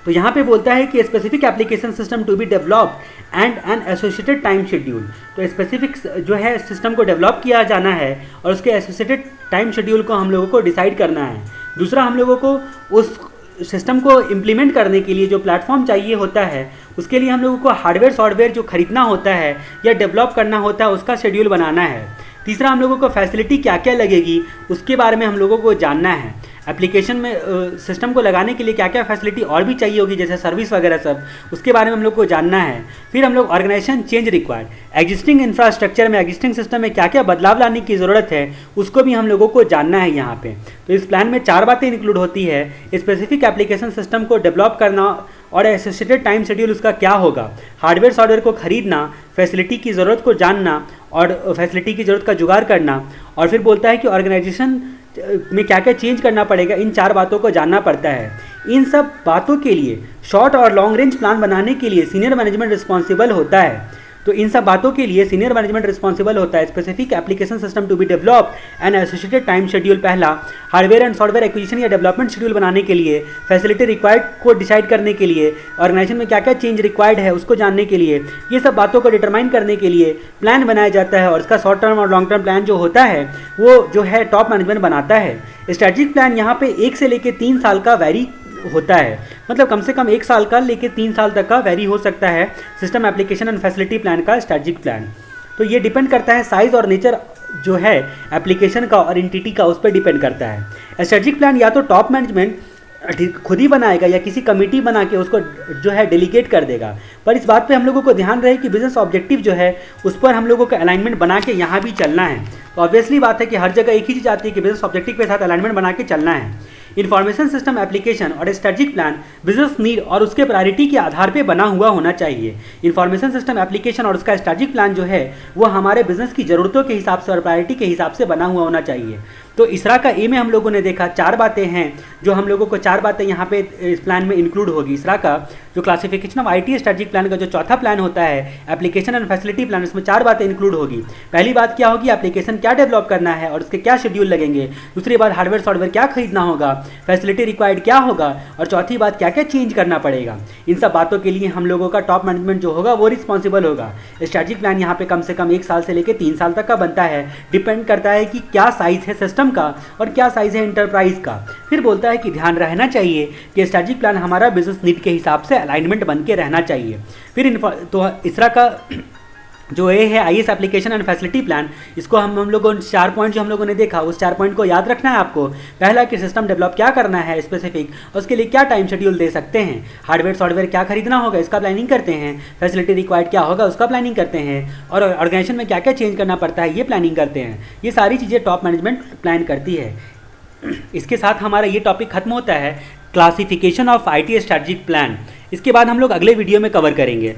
तो यहाँ पे बोलता है कि specific application system to be developed and an associated time schedule. तो स्पेसिफिक जो है सिस्टम को डेवलप किया जाना है और उसके एसोसिएटेड टाइम शेड्यूल को हम लोगों को डिसाइड करना है। दूसरा, हम लोगों को उस सिस्टम को इम्प्लीमेंट करने के लिए जो प्लेटफॉर्म चाहिए होता है उसके लिए हम लोगों को हार्डवेयर सॉफ्टवेयर जो खरीदना होता है या डेवलप करना होता है उसका शेड्यूल बनाना है। तीसरा, हम लोगों को फैसिलिटी क्या क्या लगेगी उसके बारे में हम लोगों को जानना है। एप्लीकेशन में सिस्टम को लगाने के लिए क्या क्या फैसिलिटी और भी चाहिए होगी, जैसे सर्विस वगैरह सब, उसके बारे में हम लोग को जानना है। फिर हम लोग organisation change required, existing infrastructure में, एग्जिस्टिंग सिस्टम में क्या क्या बदलाव लाने की ज़रूरत है उसको भी हम लोगों को जानना है यहाँ पे। तो इस प्लान में 4 बातें इंक्लूड होती है। स्पेसिफिक एप्लीकेशन सिस्टम को डेवलप करना और एसोसिएटेड टाइम शेड्यूल उसका क्या होगा, हार्डवेयर सॉफ्टवेयर को खरीदना, फैसिलिटी की ज़रूरत को जानना और फैसिलिटी की ज़रूरत का जुगाड़ करना, और फिर बोलता है कि ऑर्गेनाइजेशन में क्या क्या चेंज करना पड़ेगा, इन 4 बातों को जानना पड़ता है। इन सब बातों के लिए शॉर्ट और लॉन्ग रेंज प्लान बनाने के लिए सीनियर मैनेजमेंट रिस्पॉन्सिबल होता है। तो इन सब बातों के लिए सीनियर मैनेजमेंट रिस्पॉन्सिबल होता है। Specific application system to be developed and associated time schedule पहला, हार्डवेयर एंड सॉफ्टवेयर एक्विजिशन या डेवलपमेंट शेड्यूल बनाने के लिए, फैसिलिटी रिक्वायर्ड को डिसाइड करने के लिए, ऑर्गेनाइजेशन में क्या क्या चेंज रिक्वायर्ड है उसको जानने के लिए, ये सब बातों को डिटरमाइन करने के लिए प्लान बनाया जाता है। और इसका शॉर्ट टर्म और लॉन्ग टर्म प्लान जो होता है वो जो है टॉप मैनेजमेंट बनाता है। स्ट्रेटेजिक प्लान यहाँ पे 1 से लेकर 3 साल का वैरी होता है, मतलब कम से कम 1 साल का लेके 3 साल तक का वैरी हो सकता है system application and facility plan का स्ट्रेटेजिक प्लान। तो ये डिपेंड करता है साइज़ और नेचर जो है एप्लीकेशन का और एंटिटी का, उस पर डिपेंड करता है। स्ट्रेटेजिक प्लान या तो टॉप मैनेजमेंट खुद ही बनाएगा या किसी कमेटी बना के उसको जो है डेलीगेट कर देगा। पर इस बात पे हम लोगों को ध्यान रहे कि बिजनेस ऑब्जेक्टिव जो है उस पर हम लोगों का अलाइनमेंट बना के यहाँ भी चलना है। तो ऑब्वियसली बात है कि हर जगह एक ही चीज़ आती है कि बिजनेस ऑब्जेक्टिव के साथ अलाइनमेंट बना के चलना है। इन्फॉर्मेशन सिस्टम एप्लीकेशन और स्ट्रेटेजिक प्लान बिजनेस नीड और उसके प्रायोरिटी के आधार पे बना हुआ होना चाहिए। इन्फॉर्मेशन सिस्टम एप्लीकेशन और उसका स्ट्रेटेजिक प्लान जो है वो हमारे बिजनेस की ज़रूरतों के हिसाब से और प्रायोरिटी के हिसाब से बना हुआ होना चाहिए। तो इसरा का ए में हम लोगों ने देखा 4 बातें हैं, जो हम लोगों को 4 बातें यहाँ पे इस प्लान में इंक्लूड होगी। इसरा का जो classification of IT strategic plan का जो चौथा प्लान होता है एप्लीकेशन एंड फैसिलिटी प्लान, इसमें 4 बातें इंक्लूड होगी। पहली बात क्या होगी, एप्लीकेशन क्या डेवलप करना है और उसके क्या शेड्यूल लगेंगे। दूसरी बात हार्डवेयर सॉफ्टवेयर क्या खरीदना होगा, फैसिलिटी रिक्वायर्ड क्या होगा, और चौथी बात क्या क्या चेंज करना पड़ेगा। इन सब बातों के लिए हम लोगों का टॉप मैनेजमेंट जो होगा वो रिस्पॉन्सिबल होगा। स्ट्रेटेजिक प्लान यहाँ पे कम से कम 1 साल से लेकर 3 साल तक का बनता है। डिपेंड करता है कि क्या साइज है सिस्टम का और क्या साइज है इंटरप्राइज का। फिर बोलता है कि ध्यान रहना चाहिए कि स्ट्रेटेजिक प्लान हमारा बिजनेस नीड के हिसाब से अलाइनमेंट बन के रहना चाहिए। फिर तो इसरा का जो ए है IAS application and facility plan, इसको हम लोगों 4 पॉइंट जो हम लोगों ने देखा उस 4 पॉइंट को याद रखना है आपको। पहला कि सिस्टम डेवलप क्या करना है स्पेसिफिक, उसके लिए क्या टाइम शेड्यूल दे सकते हैं। हार्डवेयर सॉफ्टवेयर क्या खरीदना होगा इसका प्लानिंग करते हैं। फैसिलिटी रिक्वायर्ड क्या होगा उसका प्लानिंग करते हैं। और ऑर्गेनाइजेशन में क्या क्या चेंज करना पड़ता है ये प्लानिंग करते हैं। ये सारी चीज़ें टॉप मैनेजमेंट प्लान करती है। इसके साथ हमारा ये टॉपिक खत्म होता है classification of IT strategic plan. इसके बाद हम लोग अगले वीडियो में कवर करेंगे।